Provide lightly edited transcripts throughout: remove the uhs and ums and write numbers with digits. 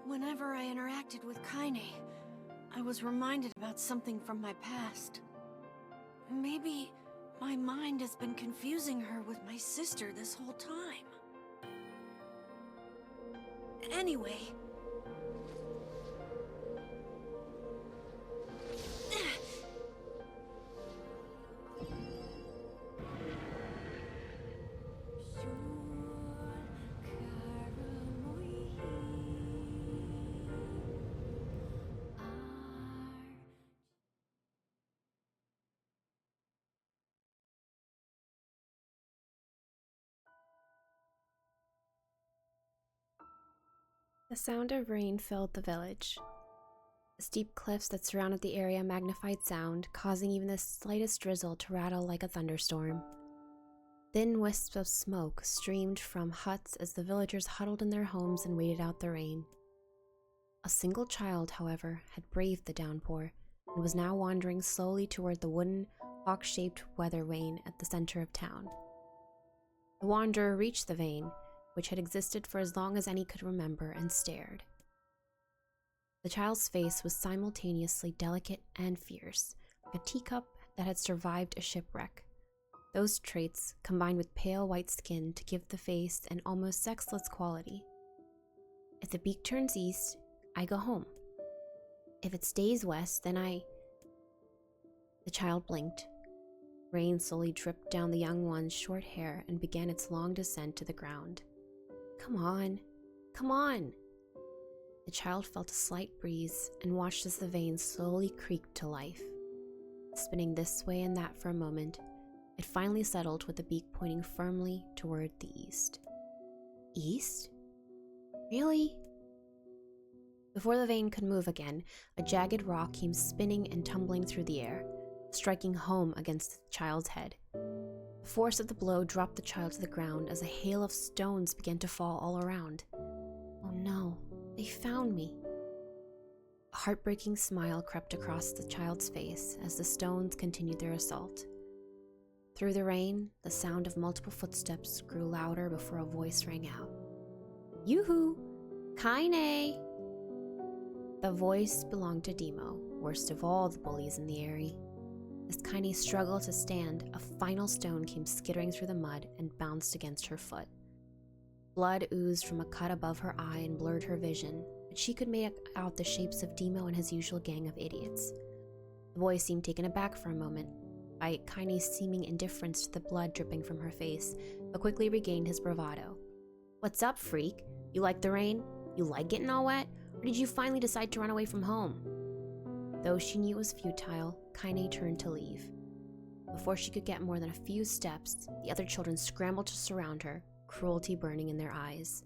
Whenever I interacted with Kainé, I was reminded about something from my past. Maybe my mind has been confusing her with my sister this whole time. Anyway... The sound of rain filled the village. The steep cliffs that surrounded the area magnified sound, causing even the slightest drizzle to rattle like a thunderstorm. Thin wisps of smoke streamed from huts as the villagers huddled in their homes and waited out the rain. A single child, however, had braved the downpour and was now wandering slowly toward the wooden, hawk-shaped weather vane at the center of town. The wanderer reached the vane, which had existed for as long as any could remember, and stared. The child's face was simultaneously delicate and fierce, like a teacup that had survived a shipwreck. Those traits combined with pale white skin to give the face an almost sexless quality. If the beak turns east, I go home. If it stays west, then I... The child blinked. Rain slowly dripped down the young one's short hair and began its long descent to the ground. Come on, come on! The child felt a slight breeze and watched as the vane slowly creaked to life. Spinning this way and that for a moment, it finally settled with the beak pointing firmly toward the east. East? Really? Before the vane could move again, a jagged rock came spinning and tumbling through the air, striking home against the child's head. The force of the blow dropped the child to the ground as a hail of stones began to fall all around. Oh no, they found me. A heartbreaking smile crept across the child's face as the stones continued their assault. Through the rain, the sound of multiple footsteps grew louder before a voice rang out. Yoo-hoo! Kainé! The voice belonged to Demo, worst of all the bullies in the area. As Kainé struggled to stand, a final stone came skittering through the mud and bounced against her foot. Blood oozed from a cut above her eye and blurred her vision, but she could make out the shapes of Demo and his usual gang of idiots. The boy seemed taken aback for a moment by Kainé's seeming indifference to the blood dripping from her face, but quickly regained his bravado. What's up, freak? You like the rain? You like getting all wet? Or did you finally decide to run away from home? Though she knew it was futile, Kainé turned to leave. Before she could get more than a few steps, the other children scrambled to surround her, cruelty burning in their eyes.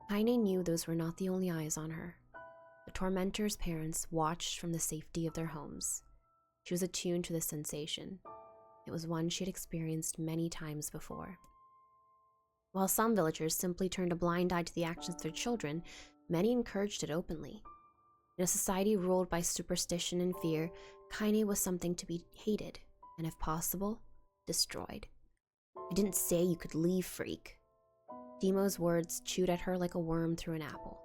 Kainé knew those were not the only eyes on her. The tormentor's parents watched from the safety of their homes. She was attuned to this sensation. It was one she had experienced many times before. While some villagers simply turned a blind eye to the actions of their children, many encouraged it openly. In a society ruled by superstition and fear, Kainé was something to be hated, and if possible, destroyed. I didn't say you could leave, freak. Demo's words chewed at her like a worm through an apple.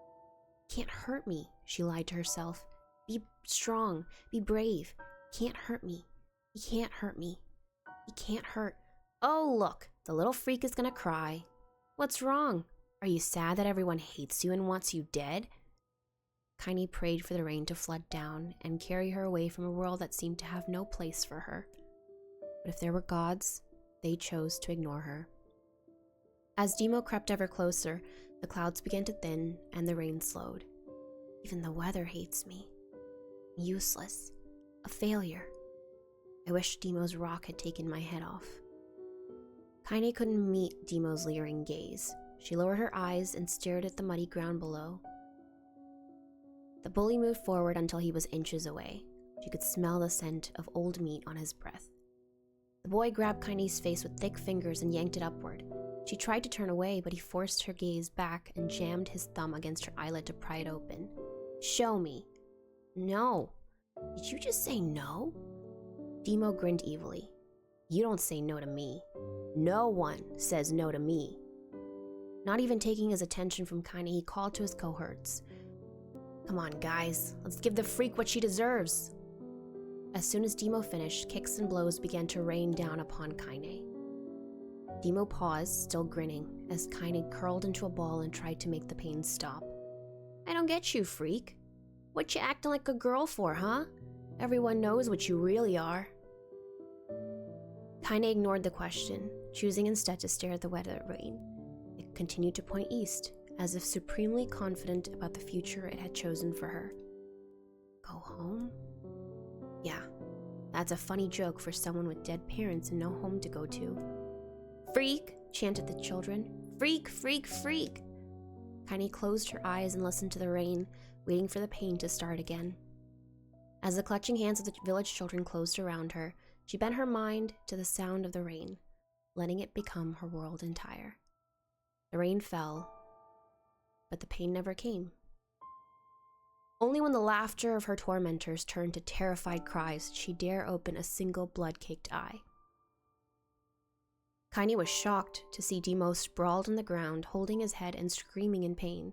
Can't hurt me, she lied to herself. Be strong, be brave. Can't hurt me. He can't hurt me. He can't hurt. Oh, look, the little freak is gonna cry. What's wrong? Are you sad that everyone hates you and wants you dead? Kainé prayed for the rain to flood down and carry her away from a world that seemed to have no place for her. But if there were gods, they chose to ignore her. As Demo crept ever closer, the clouds began to thin and the rain slowed. Even the weather hates me. Useless. A failure. I wish Demo's rock had taken my head off. Kainé couldn't meet Demo's leering gaze. She lowered her eyes and stared at the muddy ground below. The bully moved forward until he was inches away. She could smell the scent of old meat on his breath. The boy grabbed Kainé's face with thick fingers and yanked it upward. She tried to turn away, but he forced her gaze back and jammed his thumb against her eyelid to pry it open. Show me. No. Did you just say no? Demo grinned evilly. You don't say no to me. No one says no to me. Not even taking his attention from Kainé, he called to his cohorts. Come on, guys, let's give the freak what she deserves. As soon as Demo finished, kicks and blows began to rain down upon Kainé. Demo paused, still grinning, as Kainé curled into a ball and tried to make the pain stop. I don't get you, freak. What you acting like a girl for, huh? Everyone knows what you really are. Kainé ignored the question, choosing instead to stare at the weather rain. It continued to point east, as if supremely confident about the future it had chosen for her. Go home? Yeah, that's a funny joke for someone with dead parents and no home to go to. Freak, chanted the children. Freak, freak, freak. Kainé closed her eyes and listened to the rain, waiting for the pain to start again. As the clutching hands of the village children closed around her, she bent her mind to the sound of the rain, letting it become her world entire. The rain fell, but the pain never came. Only when the laughter of her tormentors turned to terrified cries did she dare open a single blood-caked eye. Kainé was shocked to see Demo sprawled on the ground, holding his head and screaming in pain.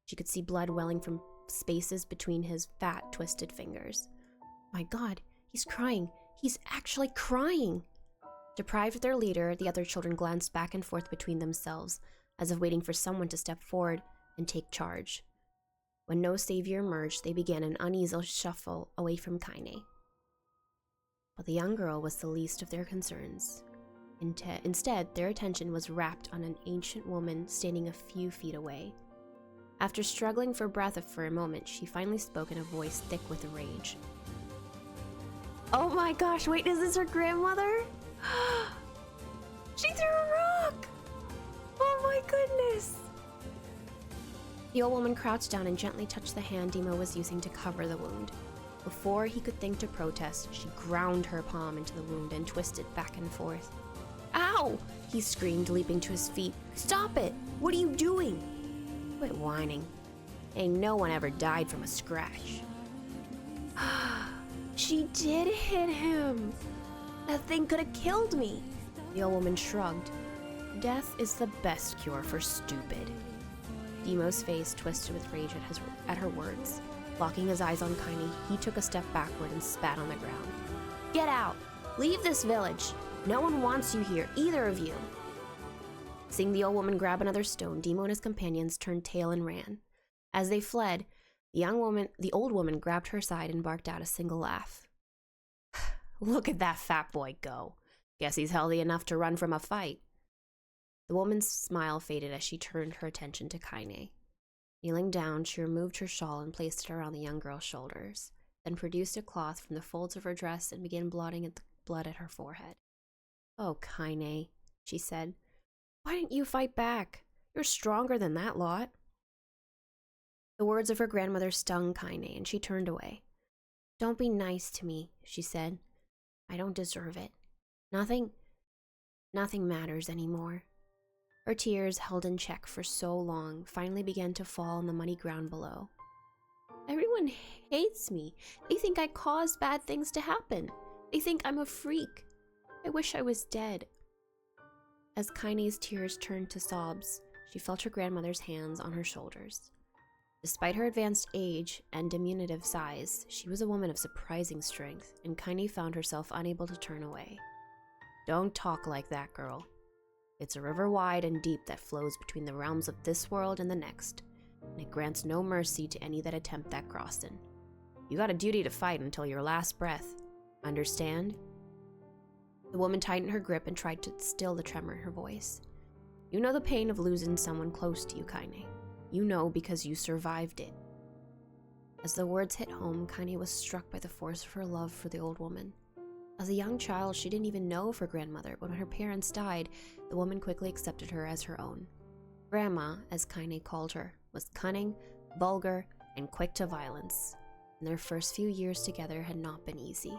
She could see blood welling from spaces between his fat, twisted fingers. My God, he's crying. He's actually crying. Deprived of their leader, the other children glanced back and forth between themselves, as if waiting for someone to step forward and take charge. When no savior emerged, they began an uneasy shuffle away from Kainé. But the young girl was the least of their concerns. Instead, their attention was rapt on an ancient woman standing a few feet away. After struggling for breath for a moment, she finally spoke in a voice thick with rage. Oh my gosh, wait, is this her grandmother? She threw a rock! Oh my goodness! The old woman crouched down and gently touched the hand Demo was using to cover the wound. Before he could think to protest, she ground her palm into the wound and twisted back and forth. Ow! He screamed, leaping to his feet. Stop it! What are you doing? Quit whining. Ain't no one ever died from a scratch. She did hit him. That thing could have killed me. The old woman shrugged. Death is the best cure for stupid. Demo's face twisted with rage at her words. Locking his eyes on Kainé, he took a step backward and spat on the ground. Get out! Leave this village! No one wants you here, either of you! Seeing the old woman grab another stone, Demo and his companions turned tail and ran. As they fled, the old woman grabbed her side and barked out a single laugh. Look at that fat boy go. Guess he's healthy enough to run from a fight. The woman's smile faded as she turned her attention to Kainé. Kneeling down, she removed her shawl and placed it around the young girl's shoulders, then produced a cloth from the folds of her dress and began blotting at the blood at her forehead. Oh, Kainé, she said. Why didn't you fight back? You're stronger than that lot. The words of her grandmother stung Kainé, and she turned away. Don't be nice to me, she said. I don't deserve it. Nothing matters anymore. Her tears, held in check for so long, finally began to fall on the muddy ground below. Everyone hates me. They think I caused bad things to happen. They think I'm a freak. I wish I was dead. As Kainé's tears turned to sobs, she felt her grandmother's hands on her shoulders. Despite her advanced age and diminutive size, she was a woman of surprising strength, and Kainé found herself unable to turn away. Don't talk like that, girl. It's a river wide and deep that flows between the realms of this world and the next, and it grants no mercy to any that attempt that crossing. You got a duty to fight until your last breath. Understand? The woman tightened her grip and tried to still the tremor in her voice. You know the pain of losing someone close to you, Kainé. You know because you survived it. As the words hit home, Kainé was struck by the force of her love for the old woman. As a young child, she didn't even know of her grandmother, but when her parents died, the woman quickly accepted her as her own. Grandma, as Kainé called her, was cunning, vulgar, and quick to violence, and their first few years together had not been easy.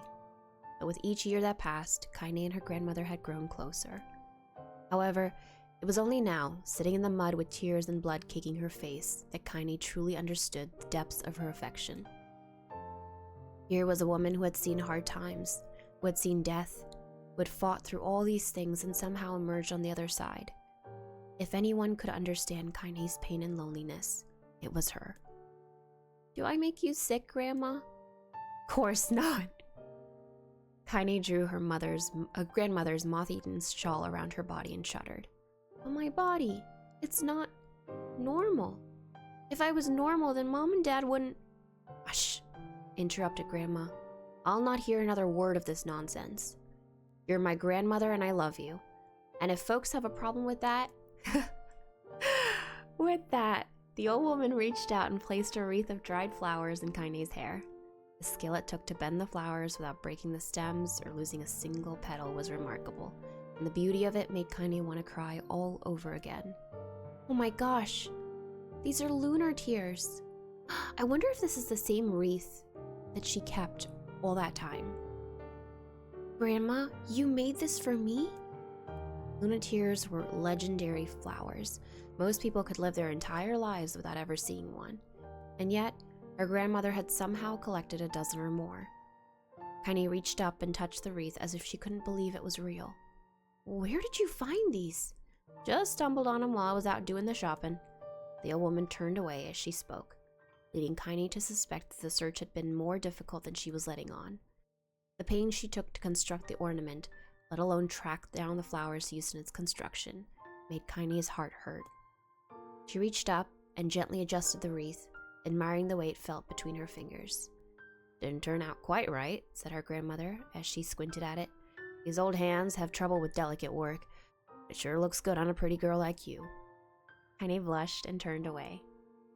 But with each year that passed, Kainé and her grandmother had grown closer. However, it was only now, sitting in the mud with tears and blood caking her face, that Kainé truly understood the depths of her affection. Here was a woman who had seen hard times, who had seen death, who had fought through all these things and somehow emerged on the other side. If anyone could understand Kainé's pain and loneliness, it was her. "Do I make you sick, Grandma?" "Course not." Kainé drew her grandmother's moth-eaten shawl around her body and shuddered. "But my body, it's not normal. If I was normal, then Mom and Dad wouldn't—" "Hush," interrupted Grandma. "I'll not hear another word of this nonsense. You're my grandmother and I love you. And if folks have a problem with that..." With that, the old woman reached out and placed a wreath of dried flowers in Kainé's hair. The skill it took to bend the flowers without breaking the stems or losing a single petal was remarkable, and the beauty of it made Kainé want to cry all over again. "Oh my gosh, these are lunar tears. I wonder if this is the same wreath that she kept all that time." "Grandma, you made this for me?" Lunar tears were legendary flowers. Most people could live their entire lives without ever seeing one. And yet, her grandmother had somehow collected a dozen or more. Kainé reached up and touched the wreath as if she couldn't believe it was real. "Where did you find these?" "Just stumbled on them while I was out doing the shopping." The old woman turned away as she spoke, leading Kainé to suspect that the search had been more difficult than she was letting on. The pains she took to construct the ornament, let alone track down the flowers used in its construction, made Kainé's heart hurt. She reached up and gently adjusted the wreath, admiring the way it felt between her fingers. "Didn't turn out quite right," said her grandmother as she squinted at it. "These old hands have trouble with delicate work. It sure looks good on a pretty girl like you." Kainé blushed and turned away.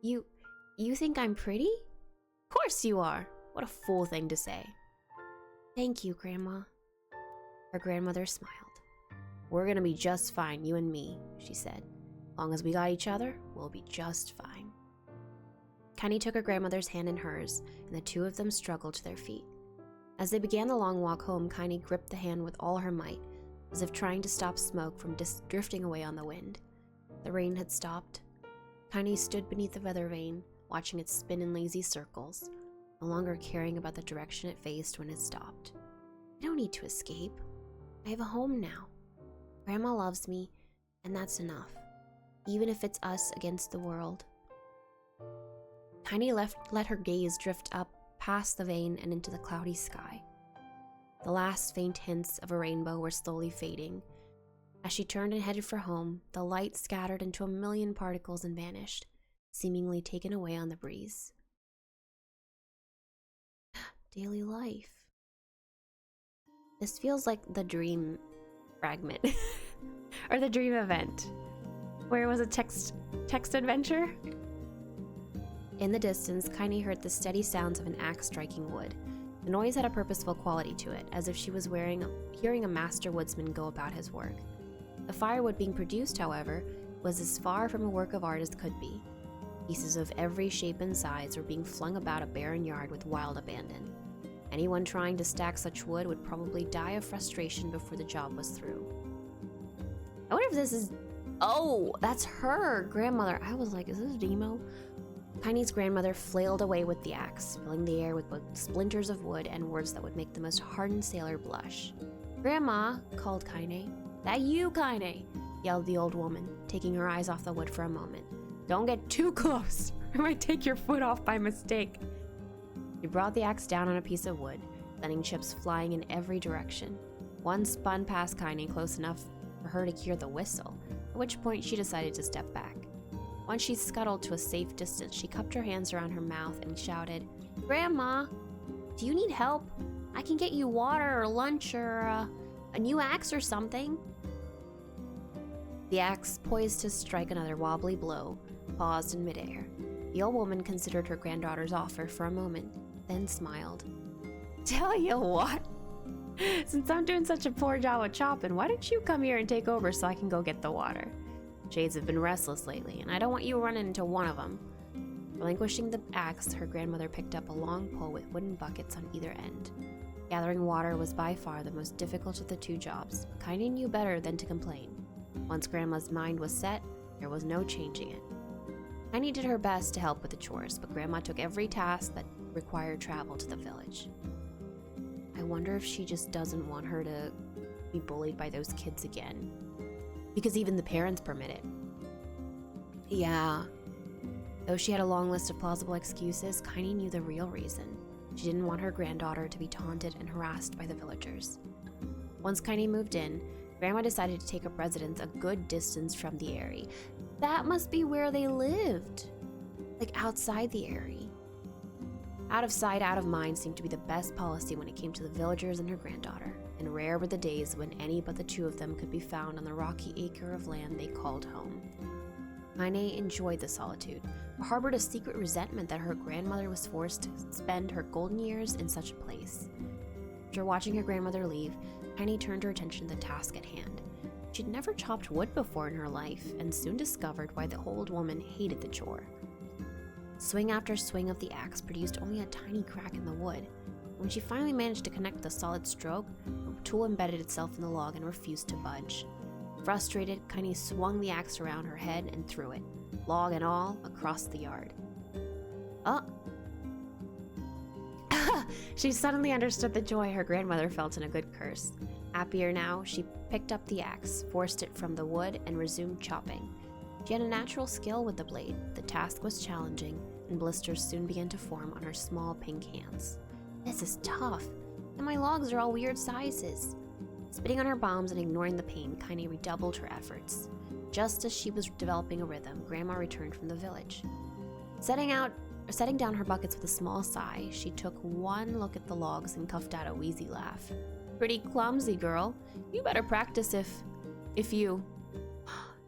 You think I'm pretty?" "Course you are. What a fool thing to say." "Thank you, Grandma." Her grandmother smiled. "We're gonna be just fine, you and me," she said. "Long as we got each other, we'll be just fine." Kainé took her grandmother's hand in hers, and the two of them struggled to their feet. As they began the long walk home, Kainé gripped the hand with all her might, as if trying to stop smoke from drifting away on the wind. The rain had stopped. Kainé stood beneath the weather vane, watching it spin in lazy circles, no longer caring about the direction it faced when it stopped. "I don't need to escape. I have a home now. Grandma loves me, and that's enough, even if it's us against the world." Kainé let her gaze drift up past the vane and into the cloudy sky. The last faint hints of a rainbow were slowly fading. As she turned and headed for home, the light scattered into a million particles and vanished, seemingly taken away on the breeze. Daily life. This feels like the dream fragment, or the dream event, where it was a text adventure. In the distance, Kainé heard the steady sounds of an axe striking wood. The noise had a purposeful quality to it, as if she was hearing a master woodsman go about his work. The firewood being produced, however, was as far from a work of art as could be. Pieces of every shape and size were being flung about a barren yard with wild abandon. Anyone trying to stack such wood would probably die of frustration before the job was through. I wonder if this is... Oh, that's her grandmother. I was like, is this Demo? Kainé's grandmother flailed away with the axe, filling the air with both splinters of wood and words that would make the most hardened sailor blush. "Grandma," called Kainé. "That you, Kainé?" yelled the old woman, taking her eyes off the wood for a moment. "Don't get too close. I might take your foot off by mistake." She brought the axe down on a piece of wood, sending chips flying in every direction. One spun past Kainé close enough for her to hear the whistle, at which point she decided to step back. Once she scuttled to a safe distance, she cupped her hands around her mouth and shouted, "Grandma, do you need help? I can get you water or lunch or a new axe or something." The axe, poised to strike another wobbly blow, paused in midair. The old woman considered her granddaughter's offer for a moment, then smiled. "Tell you what, since I'm doing such a poor job of chopping, why don't you come here and take over so I can go get the water? Shades have been restless lately, and I don't want you running into one of them." Relinquishing the axe, her grandmother picked up a long pole with wooden buckets on either end. Gathering water was by far the most difficult of the two jobs, but Kainé knew better than to complain. Once Grandma's mind was set, there was no changing it. Kainé did her best to help with the chores, but Grandma took every task that required travel to the village. I wonder if she just doesn't want her to be bullied by those kids again. Because even the parents permit it. Yeah. Though she had a long list of plausible excuses, Kainé knew the real reason. She didn't want her granddaughter to be taunted and harassed by the villagers. Once Kainé moved in, Grandma decided to take up residence a good distance from the Eyrie. That must be where they lived. Like outside the Eyrie. Out of sight, out of mind seemed to be the best policy when it came to the villagers and her granddaughter, and rare were the days when any but the two of them could be found on the rocky acre of land they called home. Kainé enjoyed the solitude, but harbored a secret resentment that her grandmother was forced to spend her golden years in such a place. After watching her grandmother leave, Kainé turned her attention to the task at hand. She'd never chopped wood before in her life, and soon discovered why the old woman hated the chore. Swing after swing of the axe produced only a tiny crack in the wood. When she finally managed to connect with a solid stroke, the tool embedded itself in the log and refused to budge. Frustrated, Kainé swung the axe around her head and threw it, log and all, across the yard. Oh! She suddenly understood the joy her grandmother felt in a good curse. Happier now, she picked up the axe, forced it from the wood, and resumed chopping. She had a natural skill with the blade. The task was challenging, and blisters soon began to form on her small pink hands. This is tough, and my logs are all weird sizes. Spitting on her bombs and ignoring the pain, Kainé redoubled her efforts. Just as she was developing a rhythm, Grandma returned from the village. Setting down her buckets with a small sigh, she took one look at the logs and coughed out a wheezy laugh. Pretty clumsy, girl. You better practice if you...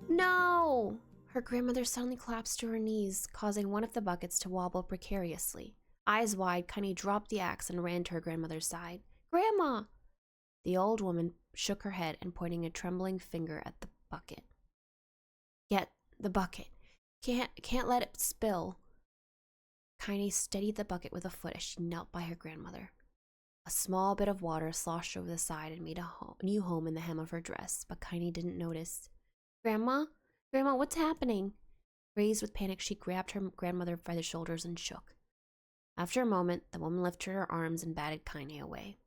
No! Her grandmother suddenly collapsed to her knees, causing one of the buckets to wobble precariously. Eyes wide, Kainé dropped the axe and ran to her grandmother's side. Grandma! The old woman shook her head and pointing a trembling finger at the bucket. Get the bucket. Can't let it spill. Kainé steadied the bucket with a foot as she knelt by her grandmother. A small bit of water sloshed over the side and made a new home in the hem of her dress, but Kainé didn't notice. Grandma? Grandma, what's happening? Raised with panic, she grabbed her grandmother by the shoulders and shook. After a moment, the woman lifted her arms and batted Kainé away.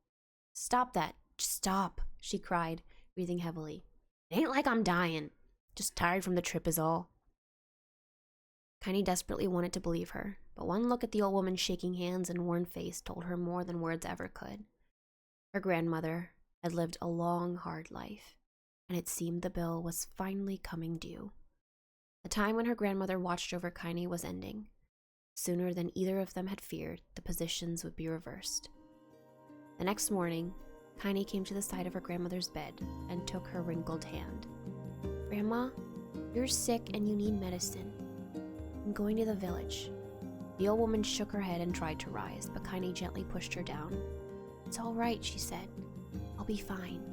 Stop that. Just stop, she cried, breathing heavily. It ain't like I'm dying. Just tired from the trip is all. Kainé desperately wanted to believe her, but one look at the old woman's shaking hands and worn face told her more than words ever could. Her grandmother had lived a long, hard life, and it seemed the bill was finally coming due. The time when her grandmother watched over Kainé was ending. Sooner than either of them had feared, the positions would be reversed. The next morning, Kainé came to the side of her grandmother's bed and took her wrinkled hand. Grandma, you're sick and you need medicine. I'm going to the village. The old woman shook her head and tried to rise, but Kainé gently pushed her down. It's all right, she said. I'll be fine.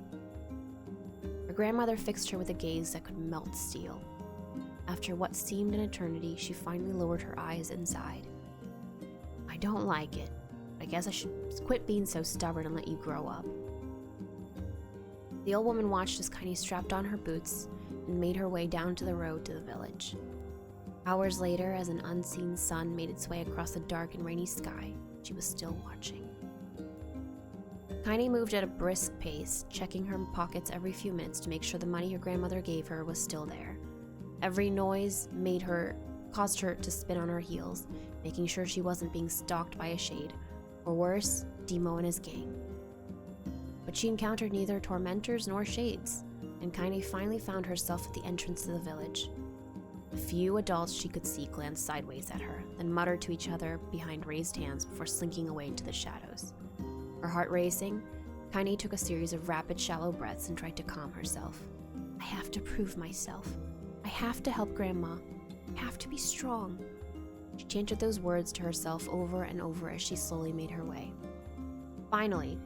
Her grandmother fixed her with a gaze that could melt steel. After what seemed an eternity, she finally lowered her eyes and sighed. I don't like it. I guess I should quit being so stubborn and let you grow up. The old woman watched as Kainé strapped on her boots and made her way down to the road to the village. Hours later, as an unseen sun made its way across the dark and rainy sky, she was still watching. Kainé moved at a brisk pace, checking her pockets every few minutes to make sure the money her grandmother gave her was still there. Every noise caused her to spin on her heels, making sure she wasn't being stalked by a shade, or worse, Demo and his gang. But she encountered neither tormentors nor shades, and Kainé finally found herself at the entrance to the village. The few adults she could see glanced sideways at her, then muttered to each other behind raised hands before slinking away into the shadows. Her heart racing, Kainé took a series of rapid, shallow breaths and tried to calm herself. I have to prove myself. I have to help Grandma. I have to be strong. She chanted those words to herself over and over as she slowly made her way. Finally,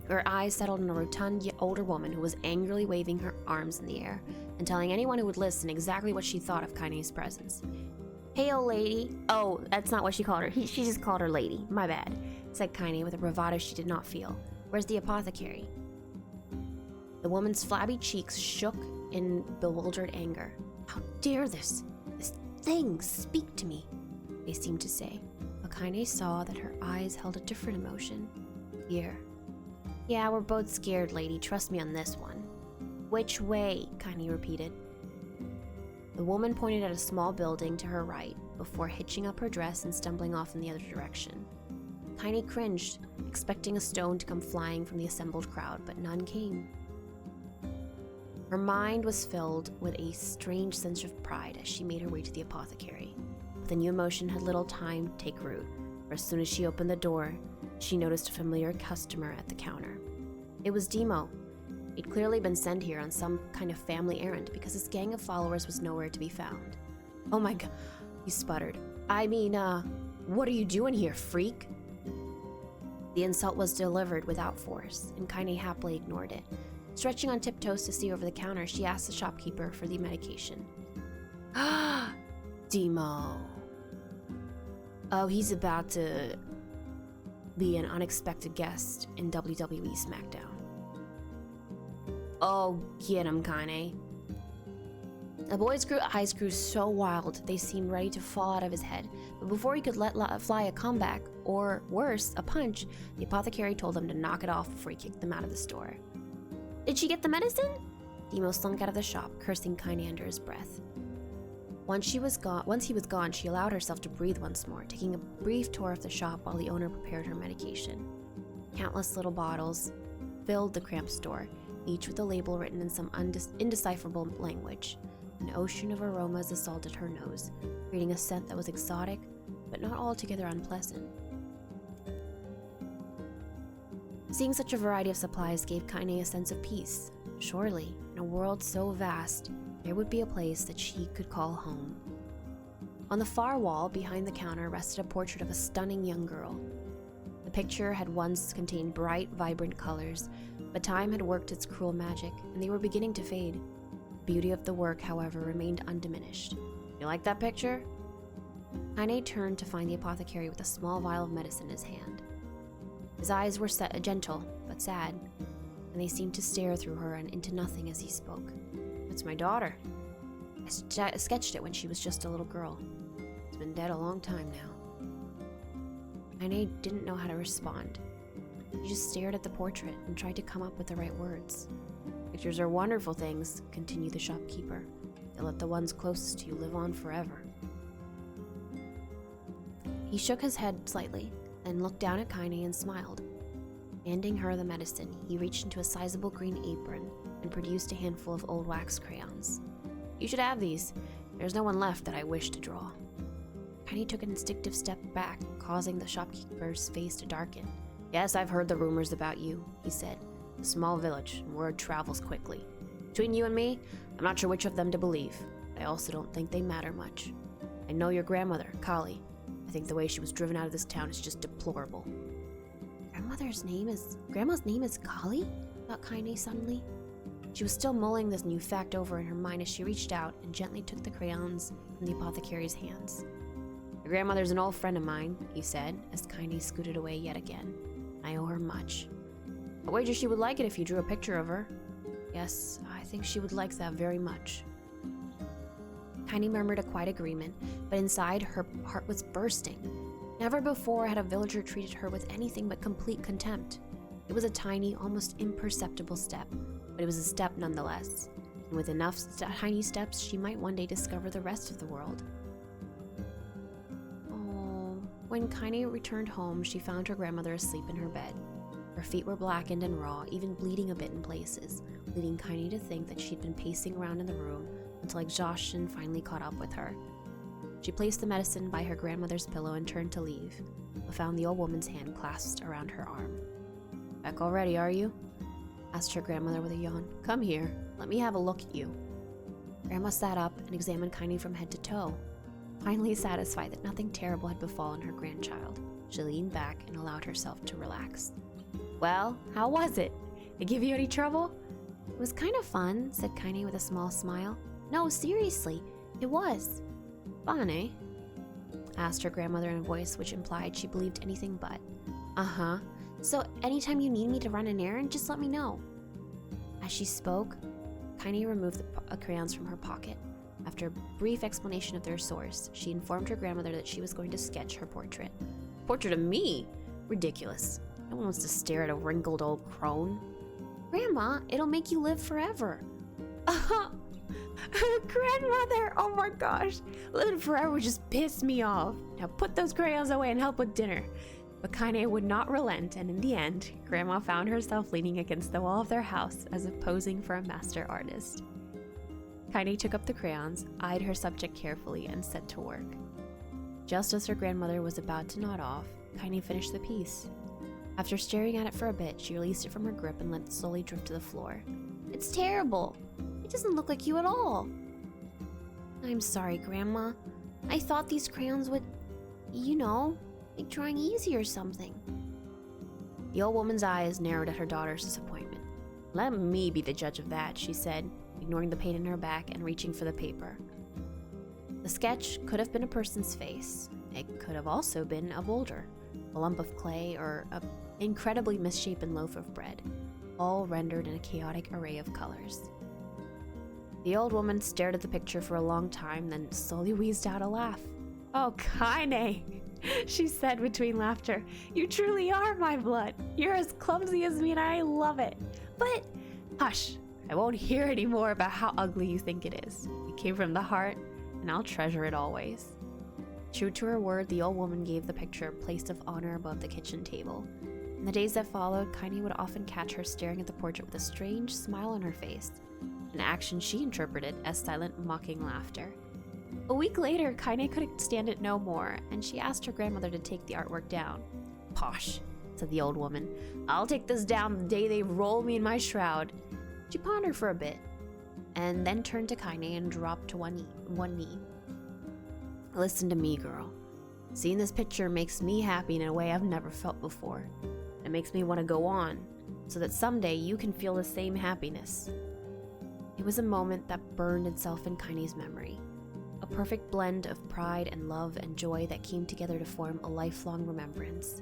her eyes settled on a rotund older woman who was angrily waving her arms in the air and telling anyone who would listen exactly what she thought of Kainé's presence. Hey, old lady. Oh, that's not what she called her. She just called her lady. My bad, said Kainé with a bravado she did not feel. Where's the apothecary? The woman's flabby cheeks shook in bewildered anger. How dare this thing speak to me? They seemed to say. But Kainé saw that her eyes held a different emotion. Fear. Yeah, we're both scared, lady. Trust me on this one. Which way? Kainé repeated. The woman pointed at a small building to her right before hitching up her dress and stumbling off in the other direction. Kainé cringed, expecting a stone to come flying from the assembled crowd, but none came. Her mind was filled with a strange sense of pride as she made her way to the apothecary. But the new emotion had little time to take root, for as soon as she opened the door, she noticed a familiar customer at the counter. It was Demo. He'd clearly been sent here on some kind of family errand because his gang of followers was nowhere to be found. "Oh my god," he sputtered. What are you doing here, freak?" The insult was delivered without force, and Kainé happily ignored it. Stretching on tiptoes to see over the counter, she asked the shopkeeper for the medication. "Ah, Demo. Oh, he's about to be an unexpected guest in WWE SmackDown." "Oh, get him, Kainé." The boy's eyes grew so wild they seemed ready to fall out of his head, but before he could let fly a comeback, or worse, a punch, the apothecary told him to knock it off before he kicked them out of the store. "Did she get the medicine?" Demo slunk out of the shop, cursing Kainé under his breath. Once he was gone, she allowed herself to breathe once more, taking a brief tour of the shop while the owner prepared her medication. Countless little bottles filled the cramped store, each with a label written in some indecipherable language. An ocean of aromas assaulted her nose, creating a scent that was exotic, but not altogether unpleasant. Seeing such a variety of supplies gave Kainé a sense of peace. Surely, in a world so vast, there would be a place that she could call home. On the far wall, behind the counter, rested a portrait of a stunning young girl. The picture had once contained bright, vibrant colors, but time had worked its cruel magic, and they were beginning to fade. The beauty of the work, however, remained undiminished. "You like that picture?" Kainé turned to find the apothecary with a small vial of medicine in his hand. His eyes were gentle, but sad, and they seemed to stare through her and into nothing as he spoke. "It's my daughter. I sketched it when she was just a little girl. It's been dead a long time now." Kainé didn't know how to respond. She just stared at the portrait and tried to come up with the right words. "Pictures are wonderful things," continued the shopkeeper. "They let the ones closest to you live on forever." He shook his head slightly, and looked down at Kainé and smiled. Handing her the medicine, he reached into a sizable green apron and produced a handful of old wax crayons. "You should have these. There's no one left that I wish to draw." Kainé took an instinctive step back, causing the shopkeeper's face to darken. "Yes, I've heard the rumors about you," he said. "A small village, and word travels quickly. Between you and me, I'm not sure which of them to believe. I also don't think they matter much. I know your grandmother, Kali. I think the way she was driven out of this town is just deplorable." Grandma's name is Kali?" thought Kainé suddenly. She was still mulling this new fact over in her mind as she reached out and gently took the crayons from the apothecary's hands. "Your grandmother's an old friend of mine," he said, as Kainé scooted away yet again. "I owe her much. I wager she would like it if you drew a picture of her." "Yes, I think she would like that very much." Kainé murmured a quiet agreement, but inside her heart was bursting. Never before had a villager treated her with anything but complete contempt. It was a tiny, almost imperceptible step, but it was a step nonetheless. And with enough tiny steps, she might one day discover the rest of the world. Oh, when Kainé returned home, she found her grandmother asleep in her bed. Her feet were blackened and raw, even bleeding a bit in places, leading Kainé to think that she'd been pacing around in the room until exhaustion finally caught up with her. She placed the medicine by her grandmother's pillow and turned to leave, but found the old woman's hand clasped around her arm. "Back already, are you?" asked her grandmother with a yawn. "Come here, let me have a look at you." Grandma sat up and examined Kainé from head to toe. Finally satisfied that nothing terrible had befallen her grandchild, she leaned back and allowed herself to relax. "Well, how was it? It give you any trouble?" "It was kind of fun," said Kainé with a small smile. "No, seriously, it was." "Fun, eh?" asked her grandmother in a voice which implied she believed anything but. "Uh-huh. So anytime you need me to run an errand, just let me know." As she spoke, Kainé removed the crayons from her pocket. After a brief explanation of their source, she informed her grandmother that she was going to sketch her portrait. "Portrait of me? Ridiculous. No one wants to stare at a wrinkled old crone." "Grandma, it'll make you live forever." Grandmother! Oh my gosh! Living forever just pissed me off. Now put those crayons away and help with dinner. But Kainé would not relent, and in the end, Grandma found herself leaning against the wall of their house as if posing for a master artist. Kainé took up the crayons, eyed her subject carefully, and set to work. Just as her grandmother was about to nod off, Kainé finished the piece. After staring at it for a bit, she released it from her grip and let it slowly drift to the floor. It's terrible! It doesn't look like you at all! I'm sorry, Grandma. I thought these crayons would, make drawing easy or something. The old woman's eyes narrowed at her daughter's disappointment. Let me be the judge of that, she said, ignoring the pain in her back and reaching for the paper. The sketch could have been a person's face. It could have also been a boulder, a lump of clay, or an incredibly misshapen loaf of bread, all rendered in a chaotic array of colors. The old woman stared at the picture for a long time, then slowly wheezed out a laugh. Oh, Kainé, she said between laughter. You truly are my blood. You're as clumsy as me and I love it. But, hush, I won't hear any more about how ugly you think it is. It came from the heart, and I'll treasure it always. True to her word, the old woman gave the picture a place of honor above the kitchen table. In the days that followed, Kainé would often catch her staring at the portrait with a strange smile on her face, an action she interpreted as silent, mocking laughter. A week later, Kainé couldn't stand it no more, and she asked her grandmother to take the artwork down. Posh, said the old woman. I'll take this down the day they roll me in my shroud. She pondered for a bit, and then turned to Kainé and dropped to one knee. Listen to me, girl. Seeing this picture makes me happy in a way I've never felt before. It makes me want to go on, so that someday you can feel the same happiness. It was a moment that burned itself in Kainé's memory. A perfect blend of pride and love and joy that came together to form a lifelong remembrance.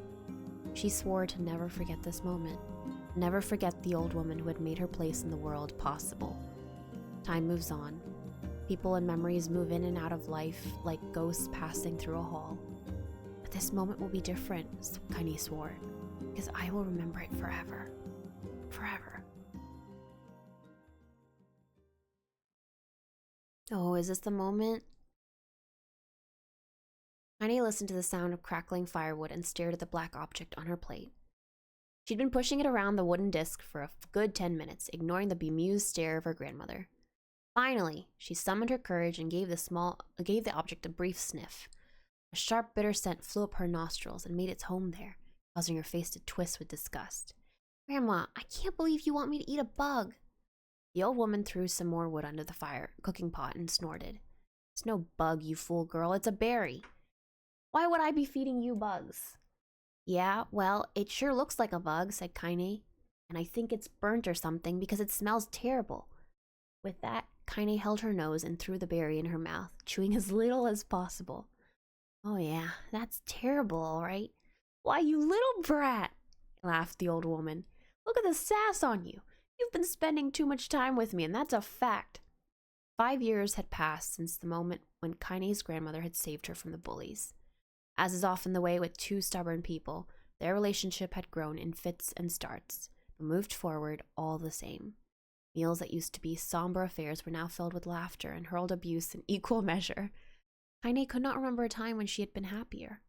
She swore to never forget this moment, never forget the old woman who had made her place in the world possible. Time moves on. People and memories move in and out of life like ghosts passing through a hall. But this moment will be different, Kainé swore, because I will remember it forever. Forever. Oh, is this the moment? Kainé listened to the sound of crackling firewood and stared at the black object on her plate. She'd been pushing it around the wooden disc for a good 10 minutes, ignoring the bemused stare of her grandmother. Finally, she summoned her courage and gave the object a brief sniff. A sharp, bitter scent flew up her nostrils and made its home there, causing her face to twist with disgust. Grandma, I can't believe you want me to eat a bug. The old woman threw some more wood under the cooking pot and snorted. It's no bug, you fool girl, it's a berry. Why would I be feeding you bugs? Yeah, well, it sure looks like a bug, said Kainé, and I think it's burnt or something because it smells terrible. With that, Kainé held her nose and threw the berry in her mouth, chewing as little as possible. Oh yeah, that's terrible, all right. Why, you little brat, laughed the old woman. Look at the sass on you. You've been spending too much time with me, and that's a fact. 5 years had passed since the moment when Kainé's grandmother had saved her from the bullies. As is often the way with two stubborn people, their relationship had grown in fits and starts, but moved forward all the same. Meals that used to be somber affairs were now filled with laughter and hurled abuse in equal measure. Kainé could not remember a time when she had been happier.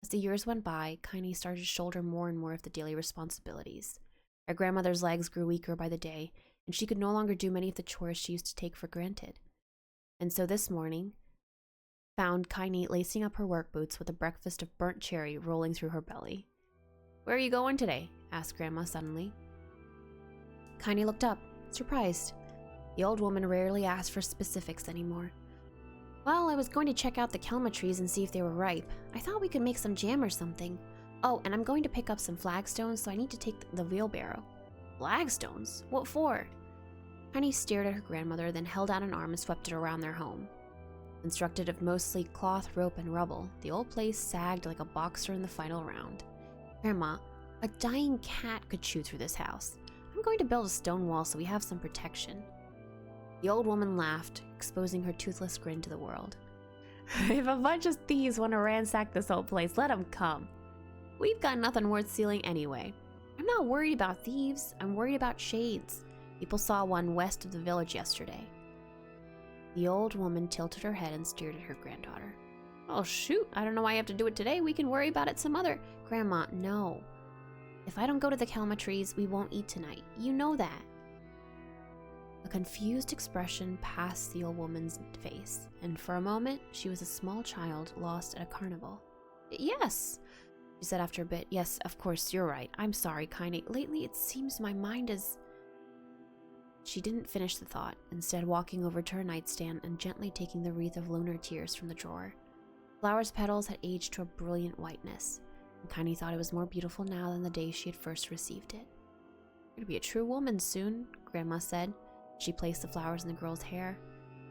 As the years went by, Kainé started to shoulder more and more of the daily responsibilities. Her grandmother's legs grew weaker by the day, and she could no longer do many of the chores she used to take for granted. And so this morning found Kainé lacing up her work boots with a breakfast of burnt cherry rolling through her belly. Where are you going today? Asked Grandma suddenly. Kainé looked up, surprised. The old woman rarely asked for specifics anymore. Well, I was going to check out the kelma trees and see if they were ripe. I thought we could make some jam or something. Oh, and I'm going to pick up some flagstones, so I need to take the wheelbarrow. Flagstones? What for? Kainé stared at her grandmother, then held out an arm and swept it around their home. Constructed of mostly cloth, rope, and rubble, the old place sagged like a boxer in the final round. Grandma, a dying cat could chew through this house. I'm going to build a stone wall so we have some protection. The old woman laughed, exposing her toothless grin to the world. If a bunch of thieves want to ransack this old place, let them come. We've got nothing worth stealing anyway. I'm not worried about thieves, I'm worried about shades. People saw one west of the village yesterday. The old woman tilted her head and stared at her granddaughter. Oh shoot, I don't know why I have to do it today. We can worry about it some other. Grandma, no. If I don't go to the Kelma trees, we won't eat tonight. You know that. A confused expression passed the old woman's face, and for a moment, she was a small child lost at a carnival. Yes, she said after a bit. Yes, of course, you're right. I'm sorry, Kainé. Lately, it seems my mind is... She didn't finish the thought, instead walking over to her nightstand and gently taking the wreath of lunar tears from the drawer. Flower's petals had aged to a brilliant whiteness, and Kainé thought it was more beautiful now than the day she had first received it. You're gonna be a true woman soon, Grandma said. She placed the flowers in the girl's hair.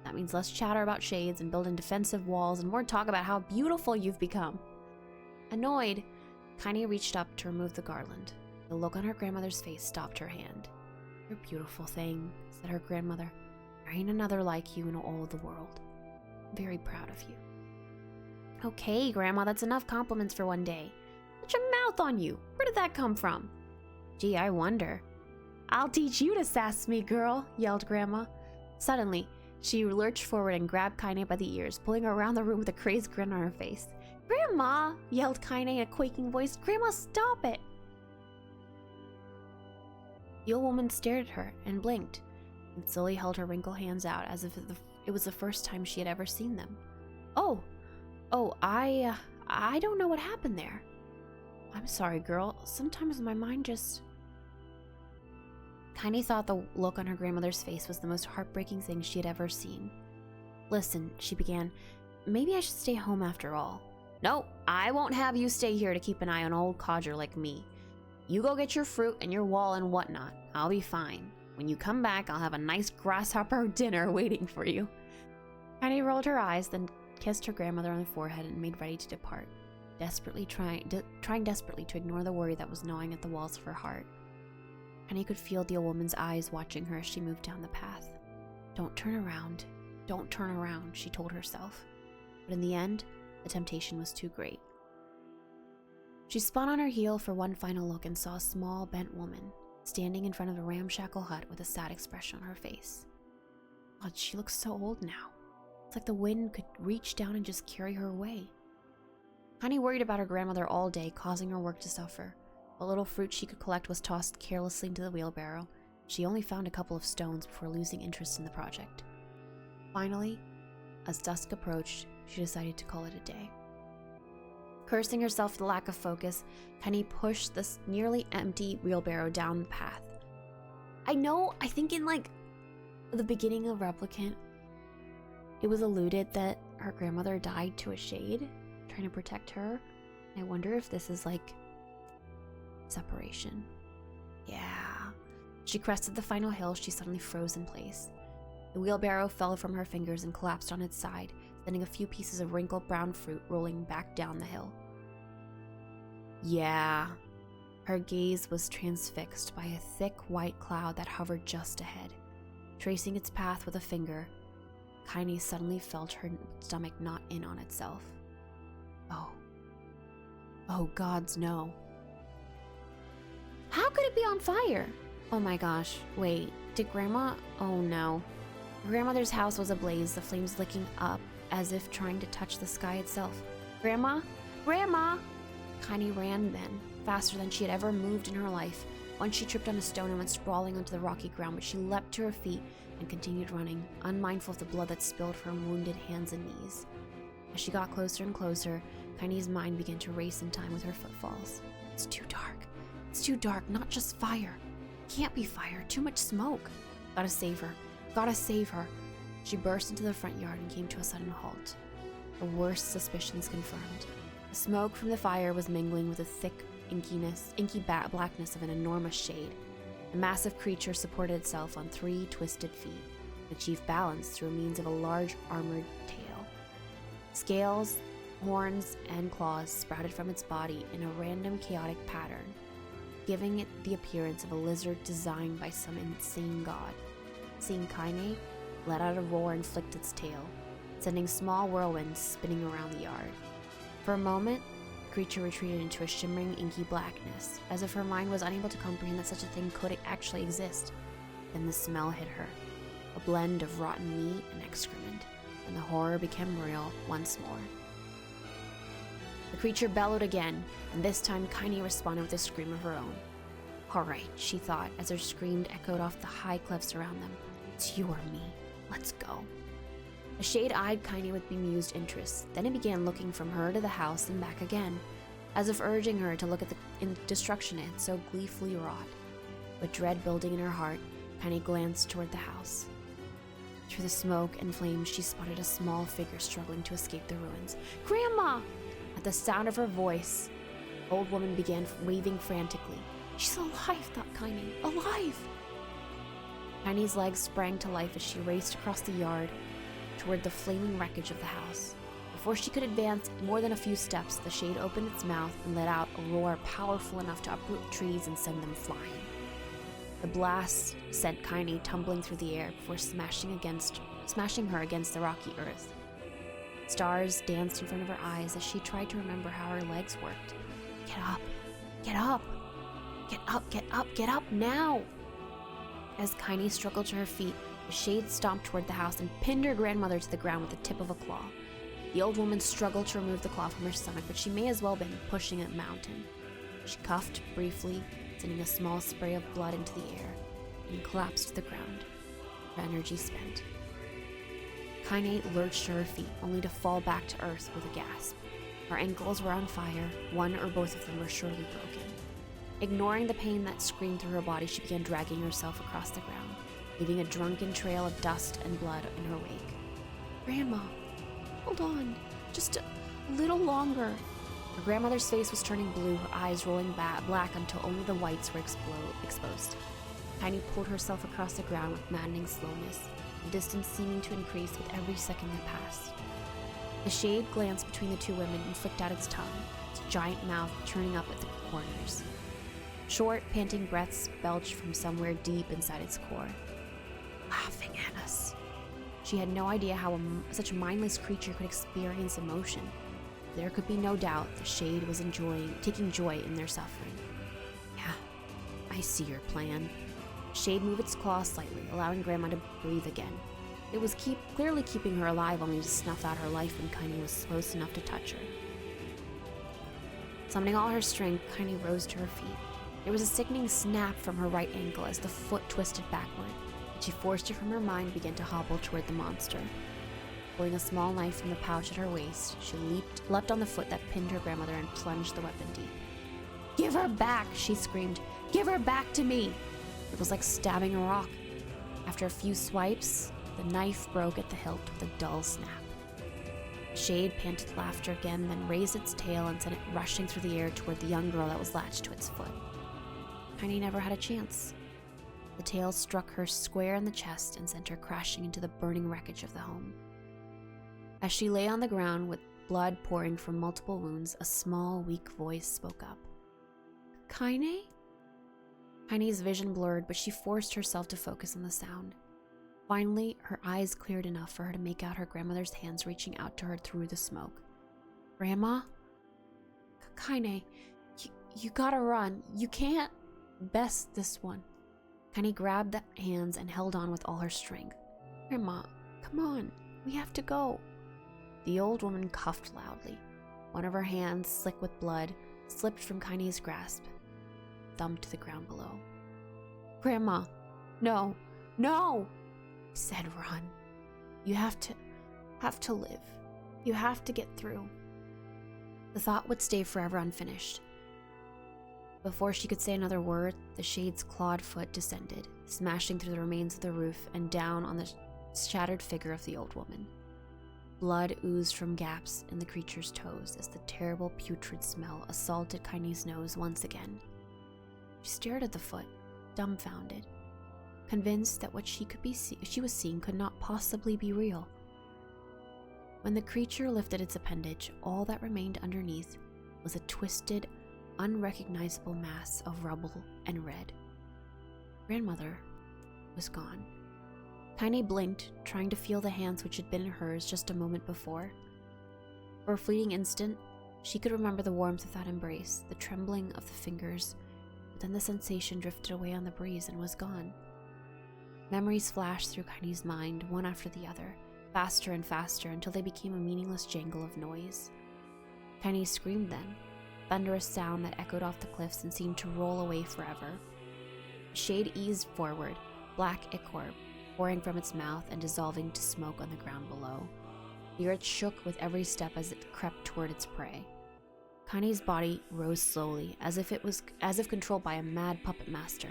That means less chatter about shades and building defensive walls and more talk about how beautiful you've become. Annoyed, Kainé reached up to remove the garland. The look on her grandmother's face stopped her hand. You're a beautiful thing, said her grandmother. There ain't another like you in all the world. I'm very proud of you. Okay, Grandma, that's enough compliments for one day. Put your mouth on you. Where did that come from? Gee, I wonder. I'll teach you to sass me, girl, yelled Grandma. Suddenly, she lurched forward and grabbed Kainé by the ears, pulling her around the room with a crazed grin on her face. Grandma, yelled Kainé in a quaking voice. Grandma, stop it! The old woman stared at her and blinked, and slowly held her wrinkled hands out as if it was the first time she had ever seen them. Oh, I don't know what happened there. I'm sorry, girl. Sometimes my mind just... Kainé thought the look on her grandmother's face was the most heartbreaking thing she had ever seen. Listen, she began, maybe I should stay home after all. No, I won't have you stay here to keep an eye on old codger like me. You go get your fruit and your wall and whatnot. I'll be fine. When you come back, I'll have a nice grasshopper dinner waiting for you. Kainé rolled her eyes, then kissed her grandmother on the forehead and made ready to depart, trying desperately to ignore the worry that was gnawing at the walls of her heart. Kainé could feel the old woman's eyes watching her as she moved down the path. Don't turn around. Don't turn around, she told herself. But in the end, the temptation was too great. She spun on her heel for one final look and saw a small, bent woman standing in front of a ramshackle hut with a sad expression on her face. God, she looks so old now. It's like the wind could reach down and just carry her away. Kainé worried about her grandmother all day, causing her work to suffer. What little fruit she could collect was tossed carelessly into the wheelbarrow. She only found a couple of stones before losing interest in the project. Finally, as dusk approached, she decided to call it a day. Cursing herself for the lack of focus, Kainé pushed this nearly empty wheelbarrow down the path. I think in the beginning of Replicant, it was alluded that her grandmother died to a shade, trying to protect her. I wonder if this is separation. Yeah. She crested the final hill. She suddenly froze in place. The wheelbarrow fell from her fingers and collapsed on its side, sending a few pieces of wrinkled brown fruit rolling back down the hill. Yeah. Her gaze was transfixed by a thick white cloud that hovered just ahead. Tracing its path with a finger, Kainé suddenly felt her stomach knot in on itself. Oh gods, no. How could it be on fire? Oh my gosh, wait, did Grandma? Oh no. Grandmother's house was ablaze, the flames licking up as if trying to touch the sky itself. Grandma? Grandma! Kainé ran then, faster than she had ever moved in her life. Once she tripped on a stone and went sprawling onto the rocky ground, but she leapt to her feet and continued running, unmindful of the blood that spilled from her wounded hands and knees. As she got closer and closer, Kainé's mind began to race in time with her footfalls. It's too dark. It's too dark, not just fire. Can't be fire, too much smoke. Gotta save her. Gotta save her. She burst into the front yard and came to a sudden halt. Her worst suspicions confirmed. The smoke from the fire was mingling with the thick inky blackness of an enormous shade. The massive creature supported itself on 3 twisted feet, and achieved balance through means of a large armored tail. Scales, horns, and claws sprouted from its body in a random chaotic pattern, giving it the appearance of a lizard designed by some insane god. Seeing Kainé, let out a roar and flicked its tail, sending small whirlwinds spinning around the yard. For a moment, the creature retreated into a shimmering inky blackness, as if her mind was unable to comprehend that such a thing could actually exist. Then the smell hit her. a blend of rotten meat and excrement, and the horror became real once more. The creature bellowed again, and this time Kainé responded with a scream of her own. Alright, she thought, as her scream echoed off the high cliffs around them. It's you or me. Let's go. The shade eyed Kainé with bemused interest. Then it began looking from her to the house and back again, as if urging her to look at the destruction it had so gleefully wrought. With dread building in her heart, Kainé glanced toward the house. Through the smoke and flames, she spotted a small figure struggling to escape the ruins. Grandma! At the sound of her voice, the old woman began waving frantically. She's alive, thought Kainé. Alive! Kainé's legs sprang to life as she raced across the yard toward the flaming wreckage of the house. Before she could advance more than a few steps, the shade opened its mouth and let out a roar powerful enough to uproot trees and send them flying. The blast sent Kainé tumbling through the air before smashing her against the rocky earth. Stars danced in front of her eyes as she tried to remember how her legs worked. Get up! Get up! Get up! Get up! Get up now! As Kainé struggled to her feet, the shade stomped toward the house and pinned her grandmother to the ground with the tip of a claw. The old woman struggled to remove the claw from her stomach, but she may as well have been pushing a mountain. She coughed briefly, sending a small spray of blood into the air, and collapsed to the ground, her energy spent. Kainé lurched to her feet, only to fall back to earth with a gasp. Her ankles were on fire, one or both of them were surely broken. Ignoring the pain that screamed through her body, she began dragging herself across the ground, leaving a drunken trail of dust and blood in her wake. Grandma, hold on, just a little longer. Her grandmother's face was turning blue, her eyes rolling black until only the whites were exposed. Kainé pulled herself across the ground with maddening slowness, the distance seeming to increase with every second that passed. The shade glanced between the two women and flicked out its tongue, its giant mouth turning up at the corners. Short, panting breaths belched from somewhere deep inside its core. Laughing at us. She had no idea how such a mindless creature could experience emotion. There could be no doubt the shade was taking joy in their suffering. Yeah, I see your plan. Shade moved its claws slightly, allowing Grandma to breathe again. It was clearly keeping her alive, only to snuff out her life when Kainé was close enough to touch her. Summoning all her strength, Kainé rose to her feet. There was a sickening snap from her right ankle as the foot twisted backward, and she forced it from her mind and began to hobble toward the monster. Pulling a small knife from the pouch at her waist, she leapt on the foot that pinned her grandmother and plunged the weapon deep. Give her back, she screamed. Give her back to me! It was like stabbing a rock. After a few swipes, the knife broke at the hilt with a dull snap. The shade panted laughter again, then raised its tail and sent it rushing through the air toward the young girl that was latched to its foot. Kainé never had a chance. The tail struck her square in the chest and sent her crashing into the burning wreckage of the home. As she lay on the ground with blood pouring from multiple wounds, a small, weak voice spoke up. Kainé? Kainé's vision blurred, but she forced herself to focus on the sound. Finally, her eyes cleared enough for her to make out her grandmother's hands reaching out to her through the smoke. Grandma? Kainé, you gotta run. You can't best this one. Kainé grabbed the hands and held on with all her strength. Grandma, come on, we have to go. The old woman coughed loudly. One of her hands, slick with blood, slipped from Kainé's grasp, thumped to the ground below. Grandma, no, no! I said run. You have to live. You have to get through. The thought would stay forever unfinished. Before she could say another word, the shade's clawed foot descended, smashing through the remains of the roof and down on the shattered figure of the old woman. Blood oozed from gaps in the creature's toes as the terrible putrid smell assaulted Kainé's nose once again. She stared at the foot, dumbfounded, convinced that what she was seeing could not possibly be real. When the creature lifted its appendage, all that remained underneath was a twisted, unrecognizable mass of rubble and red. Grandmother was gone. Kainé blinked, trying to feel the hands which had been in hers just a moment before. For a fleeting instant, she could remember the warmth of that embrace, the trembling of the fingers, but then the sensation drifted away on the breeze and was gone. Memories flashed through Kainé's mind, one after the other, faster and faster until they became a meaningless jangle of noise. Kainé screamed then, a thunderous sound that echoed off the cliffs and seemed to roll away forever. The shade eased forward, black ichor pouring from its mouth and dissolving to smoke on the ground below. The earth shook with every step as it crept toward its prey. Kainé's body rose slowly, as if controlled by a mad puppet master.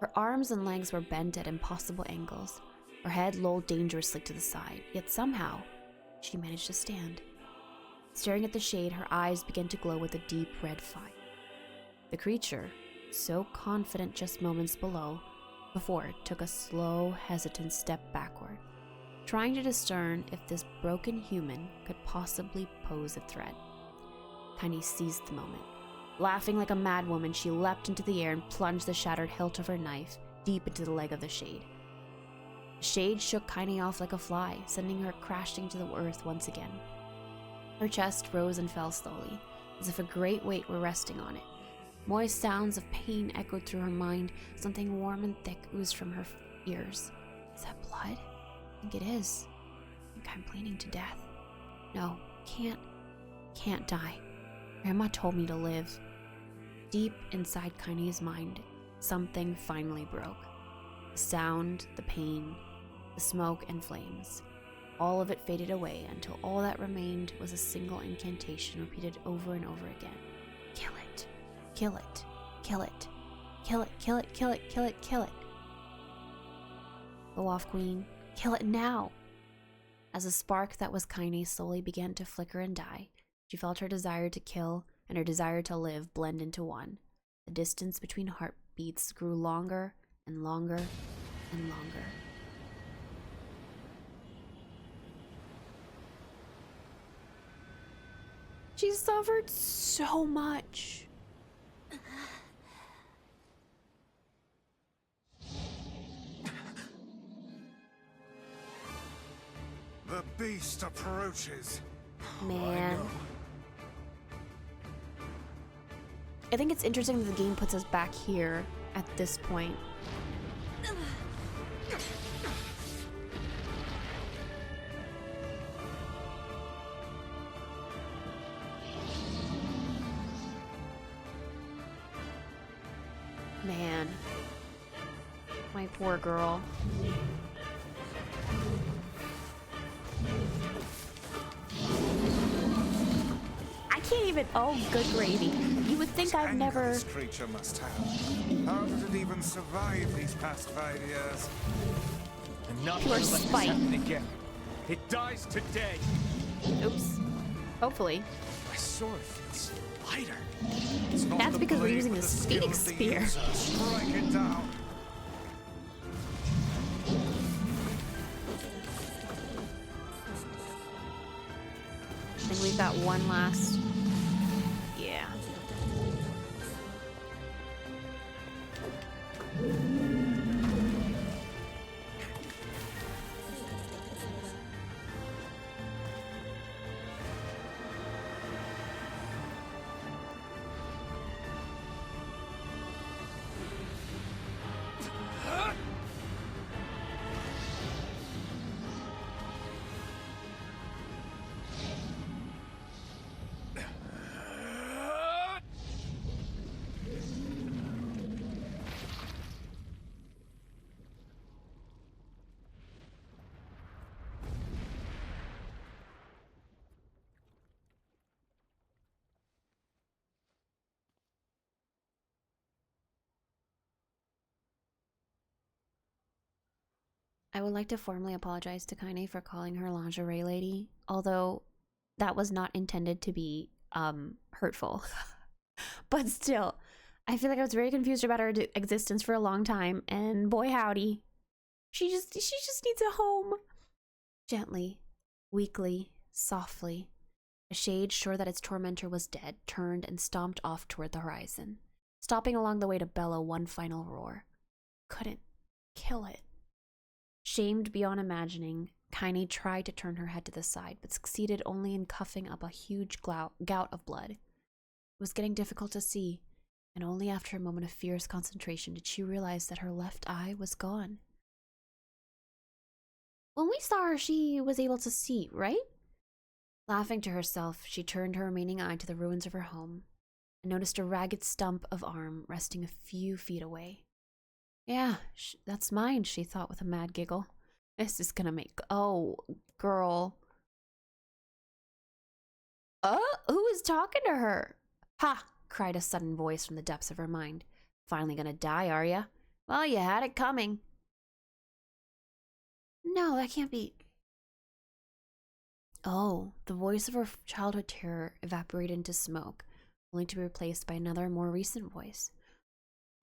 Her arms and legs were bent at impossible angles. Her head lolled dangerously to the side, yet somehow she managed to stand. Staring at the shade, her eyes began to glow with a deep red fire. The creature, so confident just moments before, took a slow, hesitant step backward, trying to discern if this broken human could possibly pose a threat. Kainé seized the moment. Laughing like a madwoman, she leapt into the air and plunged the shattered hilt of her knife deep into the leg of the shade. The shade shook Kainé off like a fly, sending her crashing to the earth once again. Her chest rose and fell slowly, as if a great weight were resting on it. Moist sounds of pain echoed through her mind. Something warm and thick oozed from her ears. Is that blood? I think it is. I think I'm bleeding to death. No, can't die. Grandma told me to live. Deep inside Kainé's mind, something finally broke. The sound, the pain, the smoke and flames. All of it faded away until all that remained was a single incantation repeated over and over again. Kill it. Kill it. Kill it. Kill it. Kill it. Kill it. Kill it. Kill it. Go off, Queen. Kill it now. As a spark that was Kainé slowly began to flicker and die, she felt her desire to kill and her desire to live blend into one. The distance between heartbeats grew longer and longer and longer. She suffered so much. The beast approaches. Man. I think it's interesting that the game puts us back here at this point. Man. My poor girl. I can't even. Oh, good gravy. You would think I've never. This creature must have. How did it even survive these past 5 years? Pure spite. Again. It dies today. Oops. Hopefully. My sword feels lighter. It's not That's the because we're blade using with a the skill Phoenix of the spear. user. Strike it down. I think we've got one last. Yeah. I would like to formally apologize to Kainé for calling her lingerie lady, although that was not intended to be hurtful. But still, I feel like I was very confused about her existence for a long time, and boy howdy, she just needs a home. Gently, weakly, softly, a shade sure that its tormentor was dead turned and stomped off toward the horizon, stopping along the way to bellow one final roar. Couldn't kill it. Shamed beyond imagining, Kainé tried to turn her head to the side, but succeeded only in coughing up a huge gout of blood. It was getting difficult to see, and only after a moment of fierce concentration did she realize that her left eye was gone. When we saw her, she was able to see, right? Laughing to herself, she turned her remaining eye to the ruins of her home and noticed a ragged stump of arm resting a few feet away. Yeah, that's mine, she thought with a mad giggle. This is gonna make... Oh, girl. Who is talking to her? Ha! Cried a sudden voice from the depths of her mind. Finally gonna die, are ya? Well, you had it coming. No, that can't be... Oh, the voice of her childhood terror evaporated into smoke, only to be replaced by another, more recent voice.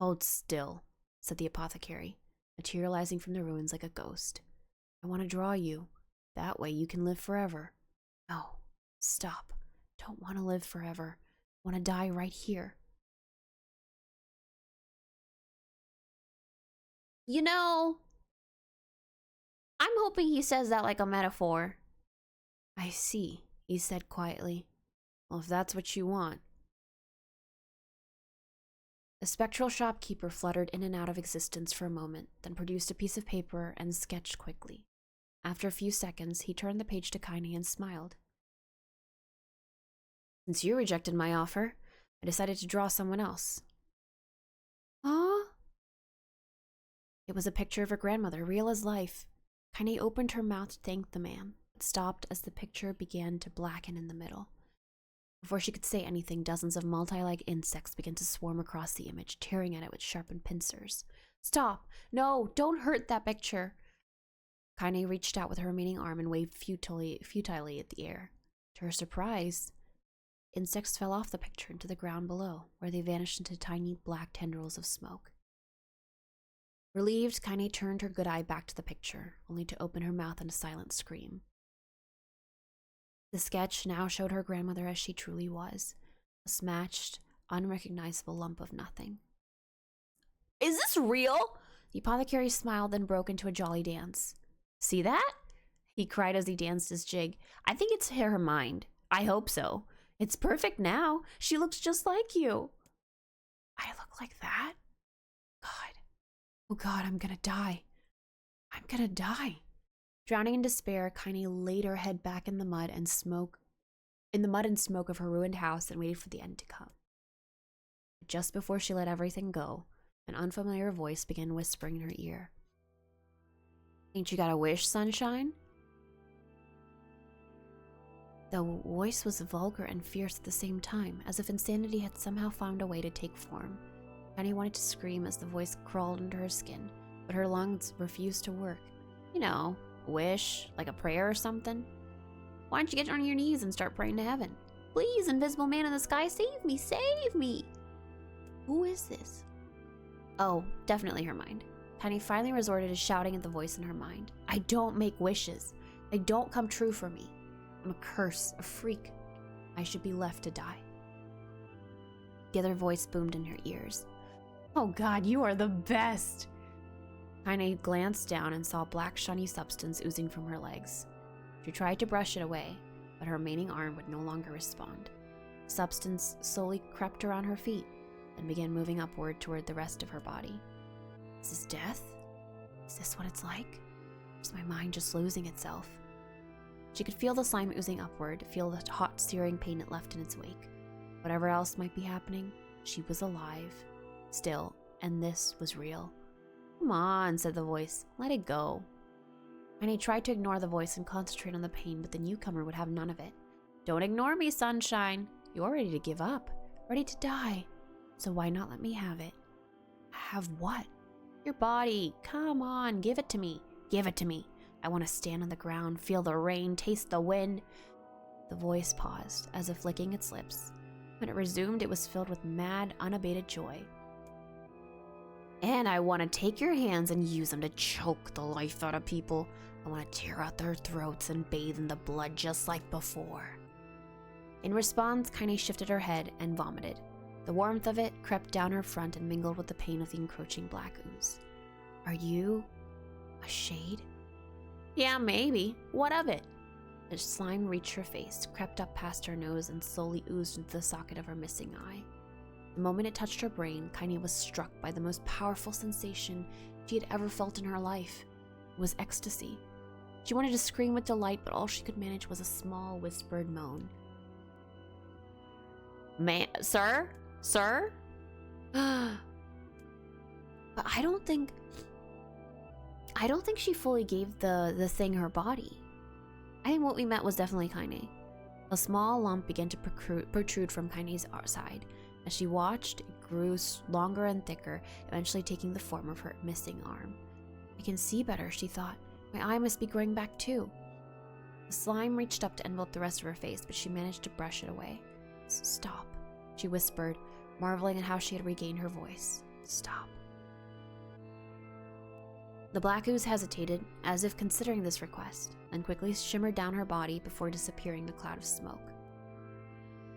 Hold still, said the apothecary, materializing from the ruins like a ghost. I want to draw you. That way you can live forever. No, stop. Don't want to live forever. I want to die right here. You know, I'm hoping he says that like a metaphor. I see, he said quietly. Well, if that's what you want. The spectral shopkeeper fluttered in and out of existence for a moment, then produced a piece of paper and sketched quickly. After a few seconds, he turned the page to Kainé and smiled. Since you rejected my offer, I decided to draw someone else. Huh? It was a picture of her grandmother, real as life. Kainé opened her mouth to thank the man, but stopped as the picture began to blacken in the middle. Before she could say anything, dozens of multi-legged insects began to swarm across the image, tearing at it with sharpened pincers. Stop! No, don't hurt that picture! Kainé reached out with her remaining arm and waved futilely at the air. To her surprise, insects fell off the picture into the ground below, where they vanished into tiny black tendrils of smoke. Relieved, Kainé turned her good eye back to the picture, only to open her mouth in a silent scream. The sketch now showed her grandmother as she truly was, a smashed, unrecognizable lump of nothing. Is this real? The apothecary smiled, then broke into a jolly dance. See that? He cried as he danced his jig. I think it's her mind. I hope so. It's perfect now. She looks just like you. I look like that? God. Oh God, I'm gonna die. I'm gonna die. Drowning in despair, Kainé laid her head back in the mud and smoke of her ruined house and waited for the end to come. Just before she let everything go, an unfamiliar voice began whispering in her ear. Ain't you got a wish, sunshine? The voice was vulgar and fierce at the same time, as if insanity had somehow found a way to take form. Kainé wanted to scream as the voice crawled into her skin, but her lungs refused to work. You know, a wish, like a prayer or something. Why don't you get on your knees and start praying to heaven? Please, invisible man in the sky, save me, save me! Who is this? Oh, definitely her mind. Kainé finally resorted to shouting at the voice in her mind. I don't make wishes. They don't come true for me. I'm a curse, a freak. I should be left to die. The other voice boomed in her ears. Oh God, you are the best! Kainé glanced down and saw black shiny substance oozing from her legs. She tried to brush it away, but her remaining arm would no longer respond. Substance slowly crept around her feet and began moving upward toward the rest of her body. Is this death? Is this what it's like? Or is my mind just losing itself? She could feel the slime oozing upward, feel the hot, searing pain it left in its wake. Whatever else might be happening, she was alive, still, and this was real. Come on, said the voice. Let it go. Kainé tried to ignore the voice and concentrate on the pain, but the newcomer would have none of it. Don't ignore me, sunshine. You're ready to give up, ready to die. So why not let me have it? Have what? Your body. Come on, give it to me. Give it to me. I want to stand on the ground, feel the rain, taste the wind. The voice paused, as if licking its lips. When it resumed, it was filled with mad, unabated joy. And I want to take your hands and use them to choke the life out of people. I want to tear out their throats and bathe in the blood just like before. In response, Kainé shifted her head and vomited. The warmth of it crept down her front and mingled with the pain of the encroaching black ooze. Are you a shade? Yeah, maybe. What of it? The slime reached her face, crept up past her nose, and slowly oozed into the socket of her missing eye. The moment it touched her brain, Kainé was struck by the most powerful sensation she had ever felt in her life. It was ecstasy. She wanted to scream with delight, but all she could manage was a small, whispered moan. Sir? Sir? But I don't think she fully gave the thing her body. I think what we met was definitely Kainé. A small lump began to protrude from Kainé's side. As she watched, it grew longer and thicker, eventually taking the form of her missing arm. I can see better, she thought. My eye must be growing back too. The slime reached up to envelop the rest of her face, but she managed to brush it away. Stop, she whispered, marveling at how she had regained her voice. Stop. The black ooze hesitated, as if considering this request, and quickly shimmered down her body before disappearing in a cloud of smoke.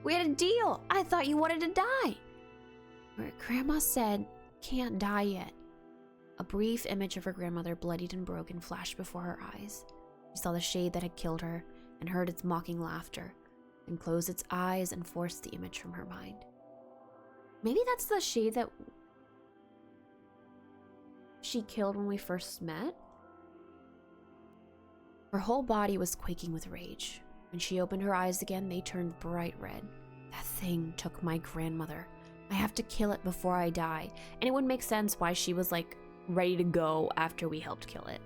We had a deal! I thought you wanted to die! Grandma said, can't die yet. A brief image of her grandmother, bloodied and broken, flashed before her eyes. She saw the shade that had killed her, and heard its mocking laughter, and closed its eyes and forced the image from her mind. Maybe that's the shade that she killed when we first met? Her whole body was quaking with rage. When she opened her eyes again, they turned bright red. That thing took my grandmother. I have to kill it before I die. And it would make sense why she was like ready to go after we helped kill it.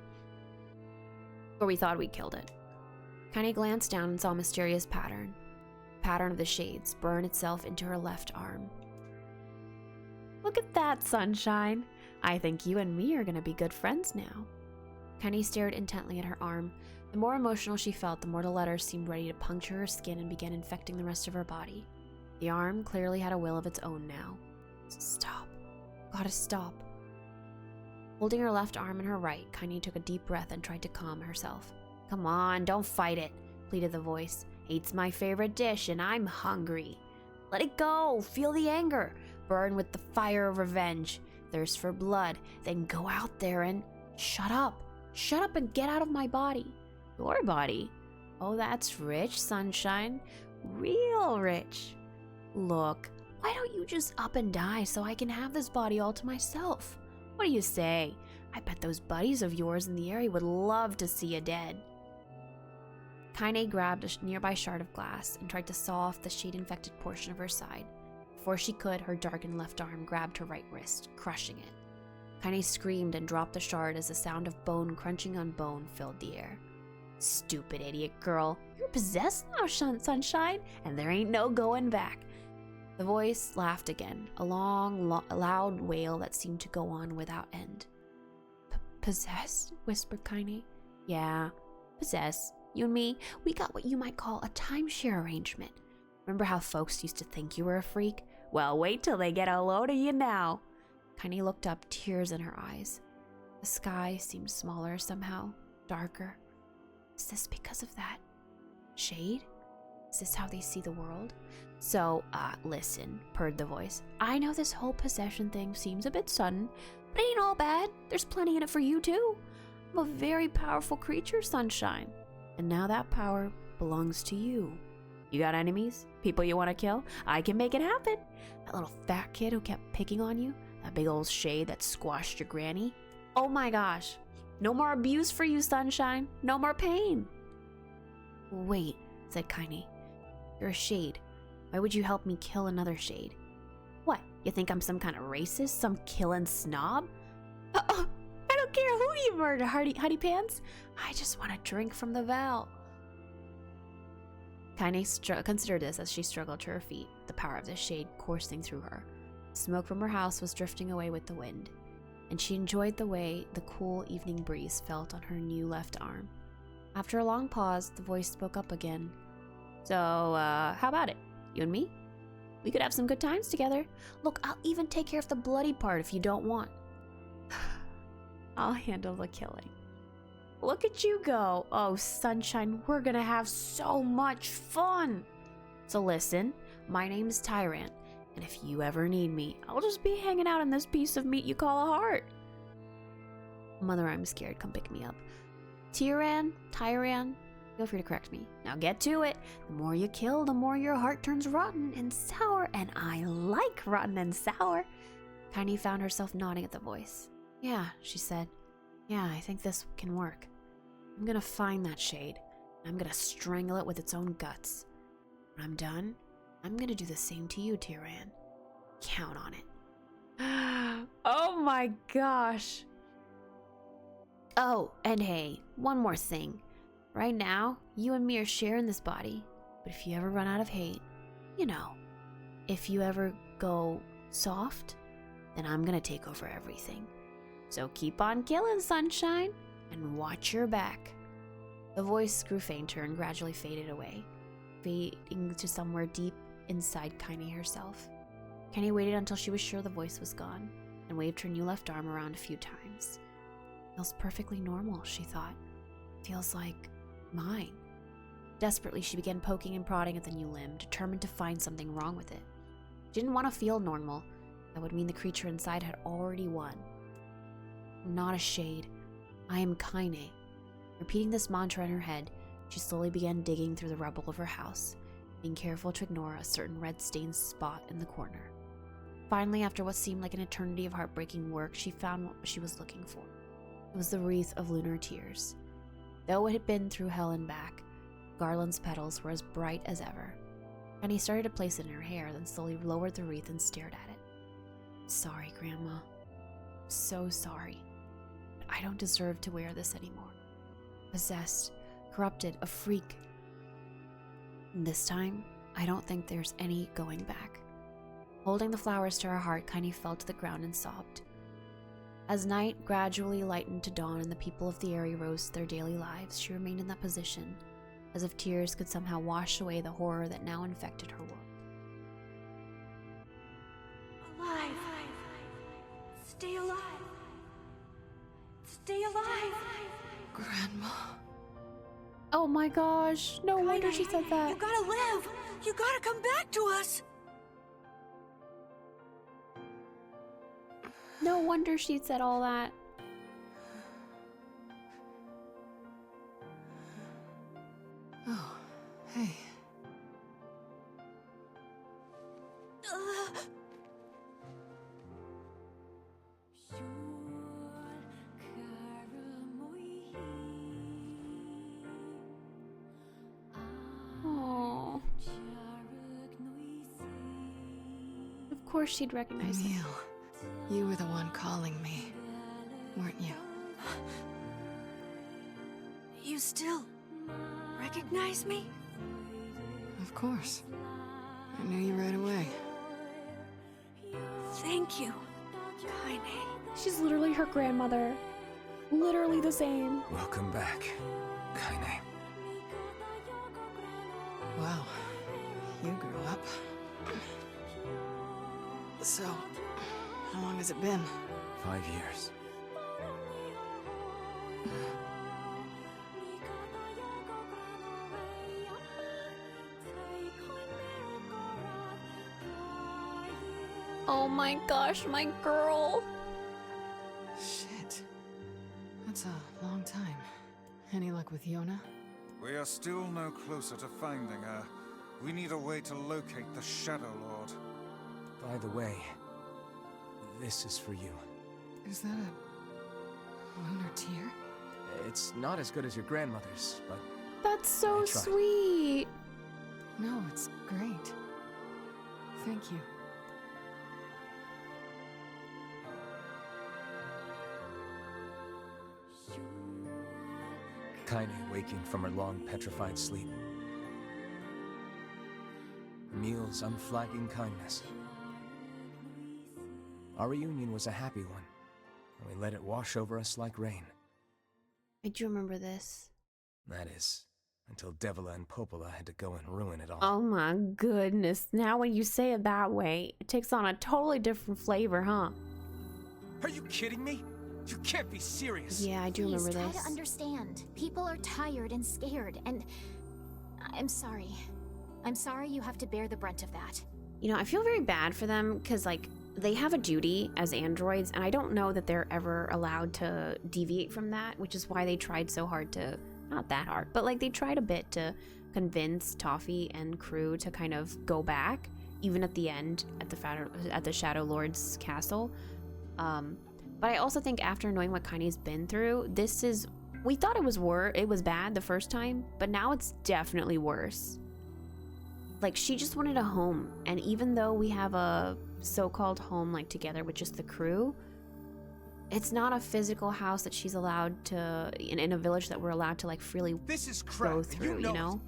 Or we thought we killed it. Kainé glanced down and saw a mysterious pattern. The pattern of the shades burn itself into her left arm. Look at that, sunshine. I think you and me are gonna be good friends now. Kainé stared intently at her arm. The more emotional she felt, the more the letters seemed ready to puncture her skin and began infecting the rest of her body. The arm clearly had a will of its own now. Stop. Gotta stop. Holding her left arm in her right, Kainé took a deep breath and tried to calm herself. Come on, don't fight it, pleaded the voice. It's my favorite dish and I'm hungry. Let it go, feel the anger. Burn with the fire of revenge. Thirst for blood, then go out there and... Shut up. Shut up and get out of my body. Your body? Oh, that's rich, sunshine. Real rich. Look, why don't you just up and die so I can have this body all to myself? What do you say? I bet those buddies of yours in the area would love to see you dead. Kainé grabbed a nearby shard of glass and tried to saw off the shade-infected portion of her side. Before she could, her darkened left arm grabbed her right wrist, crushing it. Kainé screamed and dropped the shard as the sound of bone crunching on bone filled the air. Stupid idiot girl, you're possessed now, sunshine, and there ain't no going back. The voice laughed again, a long, loud wail that seemed to go on without end. Possessed? Whispered Kainé. Yeah, possessed. You and me, we got what you might call a timeshare arrangement. Remember how folks used to think you were a freak? Well, wait till they get a load of you now. Kainé looked up, tears in her eyes. The sky seemed smaller somehow, darker. Is this because of that shade? Is this how they see the world? So, listen, purred the voice. I know this whole possession thing seems a bit sudden, but it ain't all bad. There's plenty in it for you, too. I'm a very powerful creature, sunshine. And now that power belongs to you. You got enemies? People you want to kill? I can make it happen. That little fat kid who kept picking on you? That big old shade that squashed your granny? Oh my gosh. No more abuse for you, sunshine. No more pain. Wait, said Kainé. You're a shade. Why would you help me kill another shade? What, you think I'm some kind of racist? Some killing snob? I don't care who you murder, Hardy Pants. I just want to drink from the well. Kainé considered this as she struggled to her feet, the power of the shade coursing through her. Smoke from her house was drifting away with the wind, and she enjoyed the way the cool evening breeze felt on her new left arm. After a long pause, the voice spoke up again. So, how about it? You and me? We could have some good times together. Look, I'll even take care of the bloody part if you don't want. I'll handle the killing. Look at you go. Oh, sunshine, we're gonna have so much fun. So listen, my name's Tyrant, and if you ever need me, I'll just be hanging out in this piece of meat you call a heart. Mother, I'm scared. Come pick me up. Tyran? Feel free to correct me. Now get to it. The more you kill, the more your heart turns rotten and sour, and I like rotten and sour. Kainé found herself nodding at the voice. Yeah, she said. Yeah, I think this can work. I'm gonna find that shade. I'm gonna strangle it with its own guts. When I'm done, I'm gonna do the same to you, Tyran. Count on it. Oh my gosh. Oh, and hey, one more thing. Right now, you and me are sharing this body. But if you ever run out of hate, you know, if you ever go soft, then I'm gonna take over everything. So keep on killing, sunshine, and watch your back. The voice grew fainter and gradually faded away, fading to somewhere deep inside Kainé herself. Kainé waited until she was sure the voice was gone, and waved her new left arm around a few times. Feels perfectly normal, she thought. Feels like mine. Desperately, she began poking and prodding at the new limb, determined to find something wrong with it. She didn't want to feel normal. That would mean the creature inside had already won. I'm not a shade. I am Kainé. Repeating this mantra in her head, she slowly began digging through the rubble of her house, being careful to ignore a certain red-stained spot in the corner. Finally, after what seemed like an eternity of heartbreaking work, she found what she was looking for. It was the wreath of lunar tears. Though it had been through hell and back, Garland's petals were as bright as ever. And he started to place it in her hair, then slowly lowered the wreath and stared at it. Sorry, Grandma. I'm so sorry. But I don't deserve to wear this anymore. Possessed, corrupted, a freak. And this time, I don't think there's any going back. Holding the flowers to her heart, Kainé fell to the ground and sobbed. As night gradually lightened to dawn and the people of the area rose to their daily lives, she remained in that position, as if tears could somehow wash away the horror that now infected her world. Alive! Stay alive! Stay alive! Grandma. Oh my gosh, no wonder she said that. You gotta live! You gotta come back to us! No wonder she said all that. Oh, hey. Oh. Of course she'd recognize him. Emil, you were the one calling me, weren't you? You still recognize me? Of course. I knew you right away. Thank you, Kainé. She's literally her grandmother. Literally the same. Welcome back, Kainé. Wow, you grew up. So, how long has it been? 5 years. Oh my gosh, my girl. Shit. That's a long time. Any luck with Yona? We are still no closer to finding her. We need a way to locate the Shadow Lord. By the way, this is for you. Is that a lunar tear? It's not as good as your grandmother's, but That's so I tried. sweet. No, it's great. Thank you. Kainé waking from her long petrified sleep. Emil's unflagging kindness. Our reunion was a happy one, and we let it wash over us like rain. I do remember this. That is, until Devila and Popola had to go and ruin it all. Oh my goodness. Now when you say it that way, it takes on a totally different flavor, huh? Are you kidding me? You can't be serious. Yeah, I do remember Please, this. try to understand. People are tired and scared, and I'm sorry. I'm sorry you have to bear the brunt of that. You know, I feel very bad for them because, like, they have a duty as androids, and I don't know that they're ever allowed to deviate from that, which is why they tried so hard to, not that hard, but like they tried a bit to convince Toffee and crew to kind of go back, even at the end at the Shadow Lord's castle. But I also think after knowing what Kainé's been through, this is We thought it was bad the first time, but now it's definitely worse. Like, she just wanted a home, and even though we have a so-called home, like, together with just the crew, it's not a physical house that she's allowed to, in a village that we're allowed to, like, freely This is crap. go through, you know?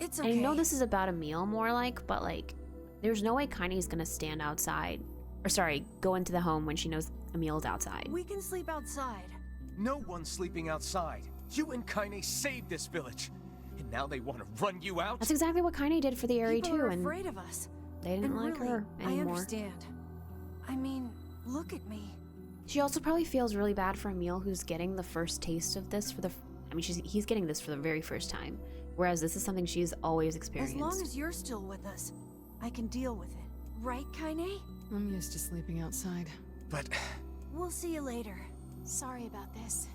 It's And okay. I know this is about Emil more like, but, like, there's no way Kainé's gonna stand outside, or sorry, go into the home when she knows Emil's outside. We can sleep outside. No one's sleeping outside. You and Kainé saved this village. And now they want to run you out? That's exactly what Kainé did for the area People too, are and afraid of us. they didn't And like really, her I anymore. understand. I mean, look at me. She also probably feels really bad for Emil, who's getting the first taste of this for the. I mean, he's getting this for the very first time, whereas this is something she's always experienced. As long as you're still with us, I can deal with it. Right, Kainé? I'm used to sleeping outside. But We'll see you later. Sorry about this.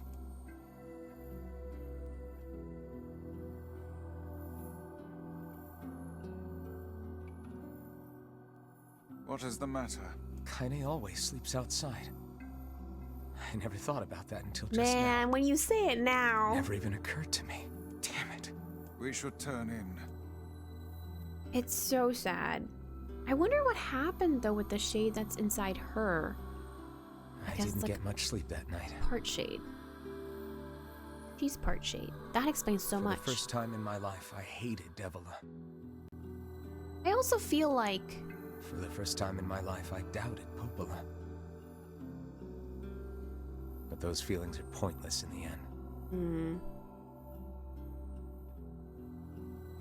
What is the matter? Kainé always sleeps outside. I never thought about that until just now. Man, when you say it now. Never even occurred to me. Damn it. We should turn in. It's so sad. I wonder what happened though with the shade that's inside her. I guess didn't it's like get much sleep that night. Part shade. She's part shade. That explains so much. For the first time in my life, I hated Devila. I also feel like For the first time in my life, I doubted Popola. But those feelings are pointless in the end.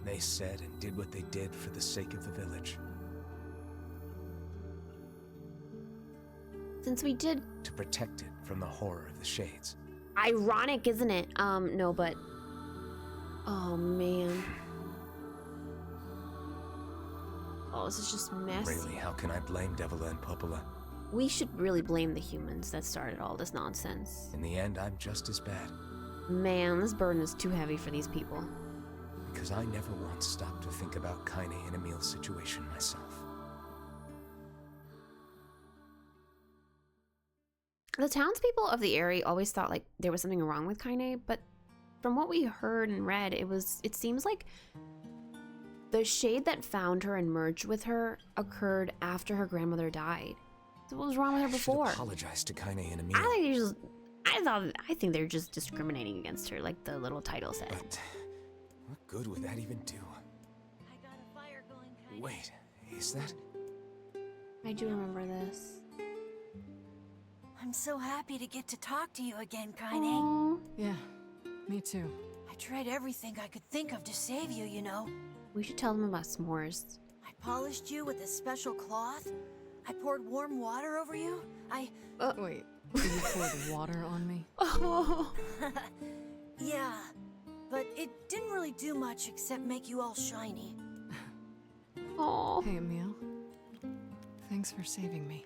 They said and did what they did for the sake of the village. since we did. To protect it from the horror of the shades. Ironic, isn't it? No, but. Oh, man. Oh, this is just messy. Really, how can I blame Devila and Popola? We should really blame the humans that started all this nonsense. In the end, I'm just as bad. Man, this burden is too heavy for these people. Because I never once stopped to think about Kainé and Emil's situation myself. The townspeople of the area always thought like there was something wrong with Kainé, but from what we heard and read, it seems like the shade that found her and merged with her occurred after her grandmother died. So what was wrong with her before? I should apologize to Kainé and Emil. I think they're just discriminating against her, like the little title said. But what good would that even do? I got a fire going, Kainé. Wait, is that? I do remember this. I'm so happy to get to talk to you again, Kainé. Aw. Yeah, me too. I tried everything I could think of to save you, you know. We should tell them about s'mores. I polished you with this special cloth. I poured warm water over you. Wait, you poured water on me? Oh. Yeah, but it didn't really do much except make you all shiny. Oh. Hey, Emil. Thanks for saving me.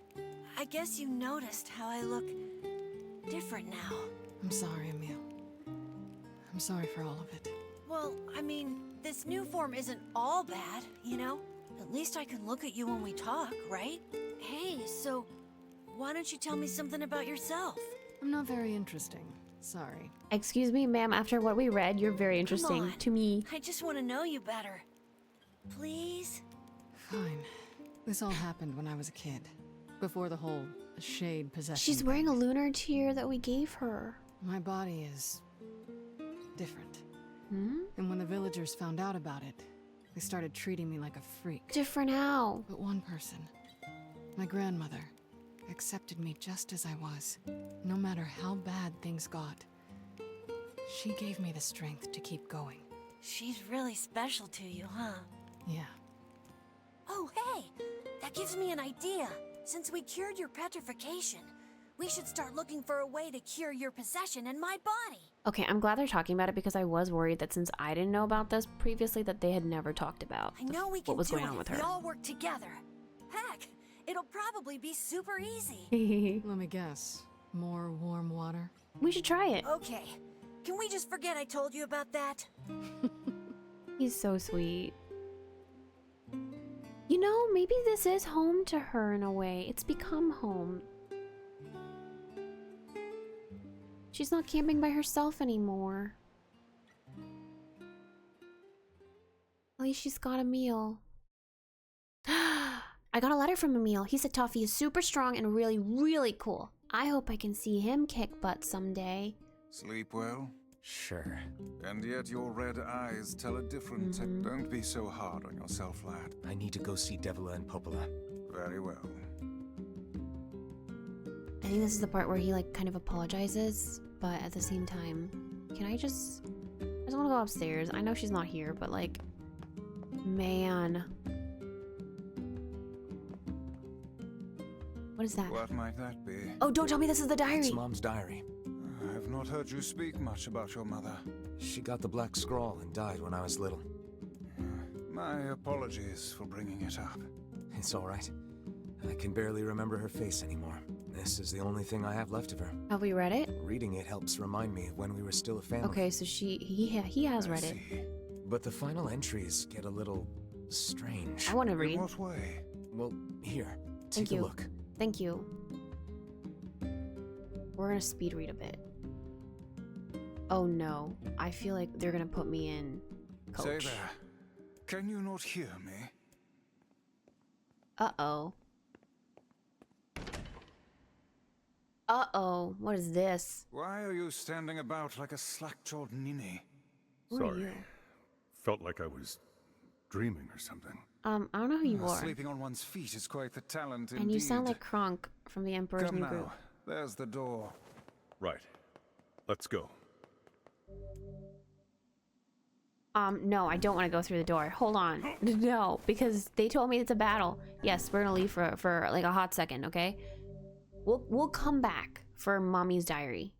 I guess you noticed how I look different now. I'm sorry, Emil. I'm sorry for all of it. Well, I mean, this new form isn't all bad, you know? At least I can look at you when we talk, right? Hey, so why don't you tell me something about yourself? I'm not very interesting. Sorry. Excuse me, ma'am, after what we read, you're very interesting on. to me. I just want to know you better. Please? Fine. This all happened when I was a kid. Before the whole shade possession. She's wearing a lunar tear that we gave her. My body is different. Hmm? And when the villagers found out about it, they started treating me like a freak. Different how? But one person, my grandmother, accepted me just as I was, no matter how bad things got. She gave me the strength to keep going. She's really special to you, huh? Yeah. Oh, hey! That gives me an idea. Since we cured your petrification, we should start looking for a way to cure your possession in my body. Okay, I'm glad they're talking about it because I was worried that since I didn't know about this previously that they had never talked about I know we can what was do going it on with if we her. all work together. Heck, it'll probably be super easy. Let me guess. More warm water? We should try it. Okay, can we just forget I told you about that? He's so sweet. You know, maybe this is home to her in a way. It's become home. She's not camping by herself anymore. At least she's got a meal. I got a letter from Emil. He said Toffee is super strong and really, really cool. I hope I can see him kick butt someday. Sleep well? Sure. And yet your red eyes tell a different tale. Don't be so hard on yourself, lad. I need to go see Devila and Popola. Very well. I think this is the part where he like kind of apologizes, but at the same time, can I just want to go upstairs. I know she's not here, but like, man. What is that? What might that be? Oh, don't tell me this is the diary. It's Mom's diary. I've not heard you speak much about your mother. She got the black scrawl and died when I was little. My apologies for bringing it up. It's all right. I can barely remember her face anymore. This is the only thing I have left of her. Have we read it? Reading it helps remind me of when we were still a family. Okay, so he has read it. See. But the final entries get a little strange. I want to In read. what way? Well, here, Thank take a you. look. Thank you. We're gonna speed read a bit. Oh no, I feel like they're gonna put me in coach. Say there. Can you not hear me? Uh-oh. Uh-oh, what is this? Why are you standing about like a slack-jawed ninny? Who are Sorry. you? Felt like I was dreaming or something. I don't know who you are. Sleeping on one's feet is quite the talent indeed. And you sound like Kronk from the Emperor's Come New now. Groove. There's the door. Right. Let's go. No, I don't want to go through the door. Hold on. No, because they told me it's a battle. Yes, we're gonna leave for like a hot second, okay? We'll come back for Mommy's diary.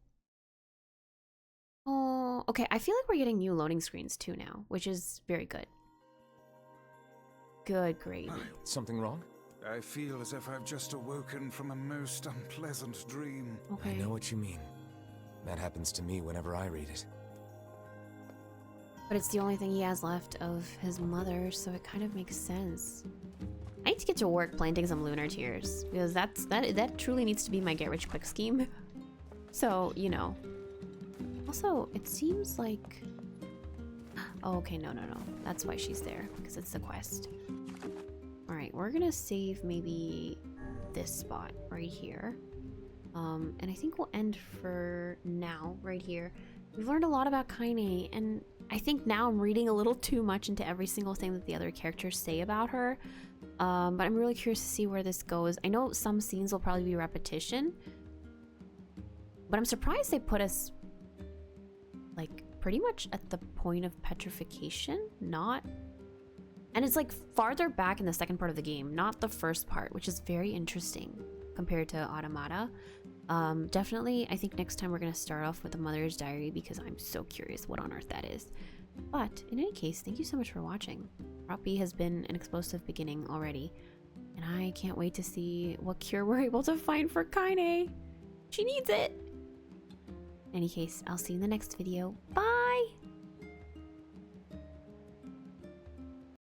Oh, okay. I feel like we're getting new loading screens too now, which is very good. Good gravy. Something wrong? I feel as if I've just awoken from a most unpleasant dream. Okay. I know what you mean. That happens to me whenever I read it. But it's the only thing he has left of his mother, so it kind of makes sense. I need to get to work planting some lunar tears, because that truly needs to be my get rich quick scheme. So, you know. Also, it seems like... Oh, okay, no. That's why she's there, because it's the quest. Alright, we're gonna save maybe this spot right here. And I think we'll end for now, right here. We've learned a lot about Kainé, and I think now I'm reading a little too much into every single thing that the other characters say about her. But I'm really curious to see where this goes. I know some scenes will probably be repetition, but I'm surprised they put us like pretty much at the point of petrification, not... And it's like farther back in the second part of the game, not the first part, which is very interesting compared to Automata. Definitely, I think next time we're going to start off with the Mother's Diary because I'm so curious what on earth that is. But in any case, thank you so much for watching. Route B has been an explosive beginning already, and I can't wait to see what cure we're able to find for Kainé. She needs it! In any case, I'll see you in the next video. Bye!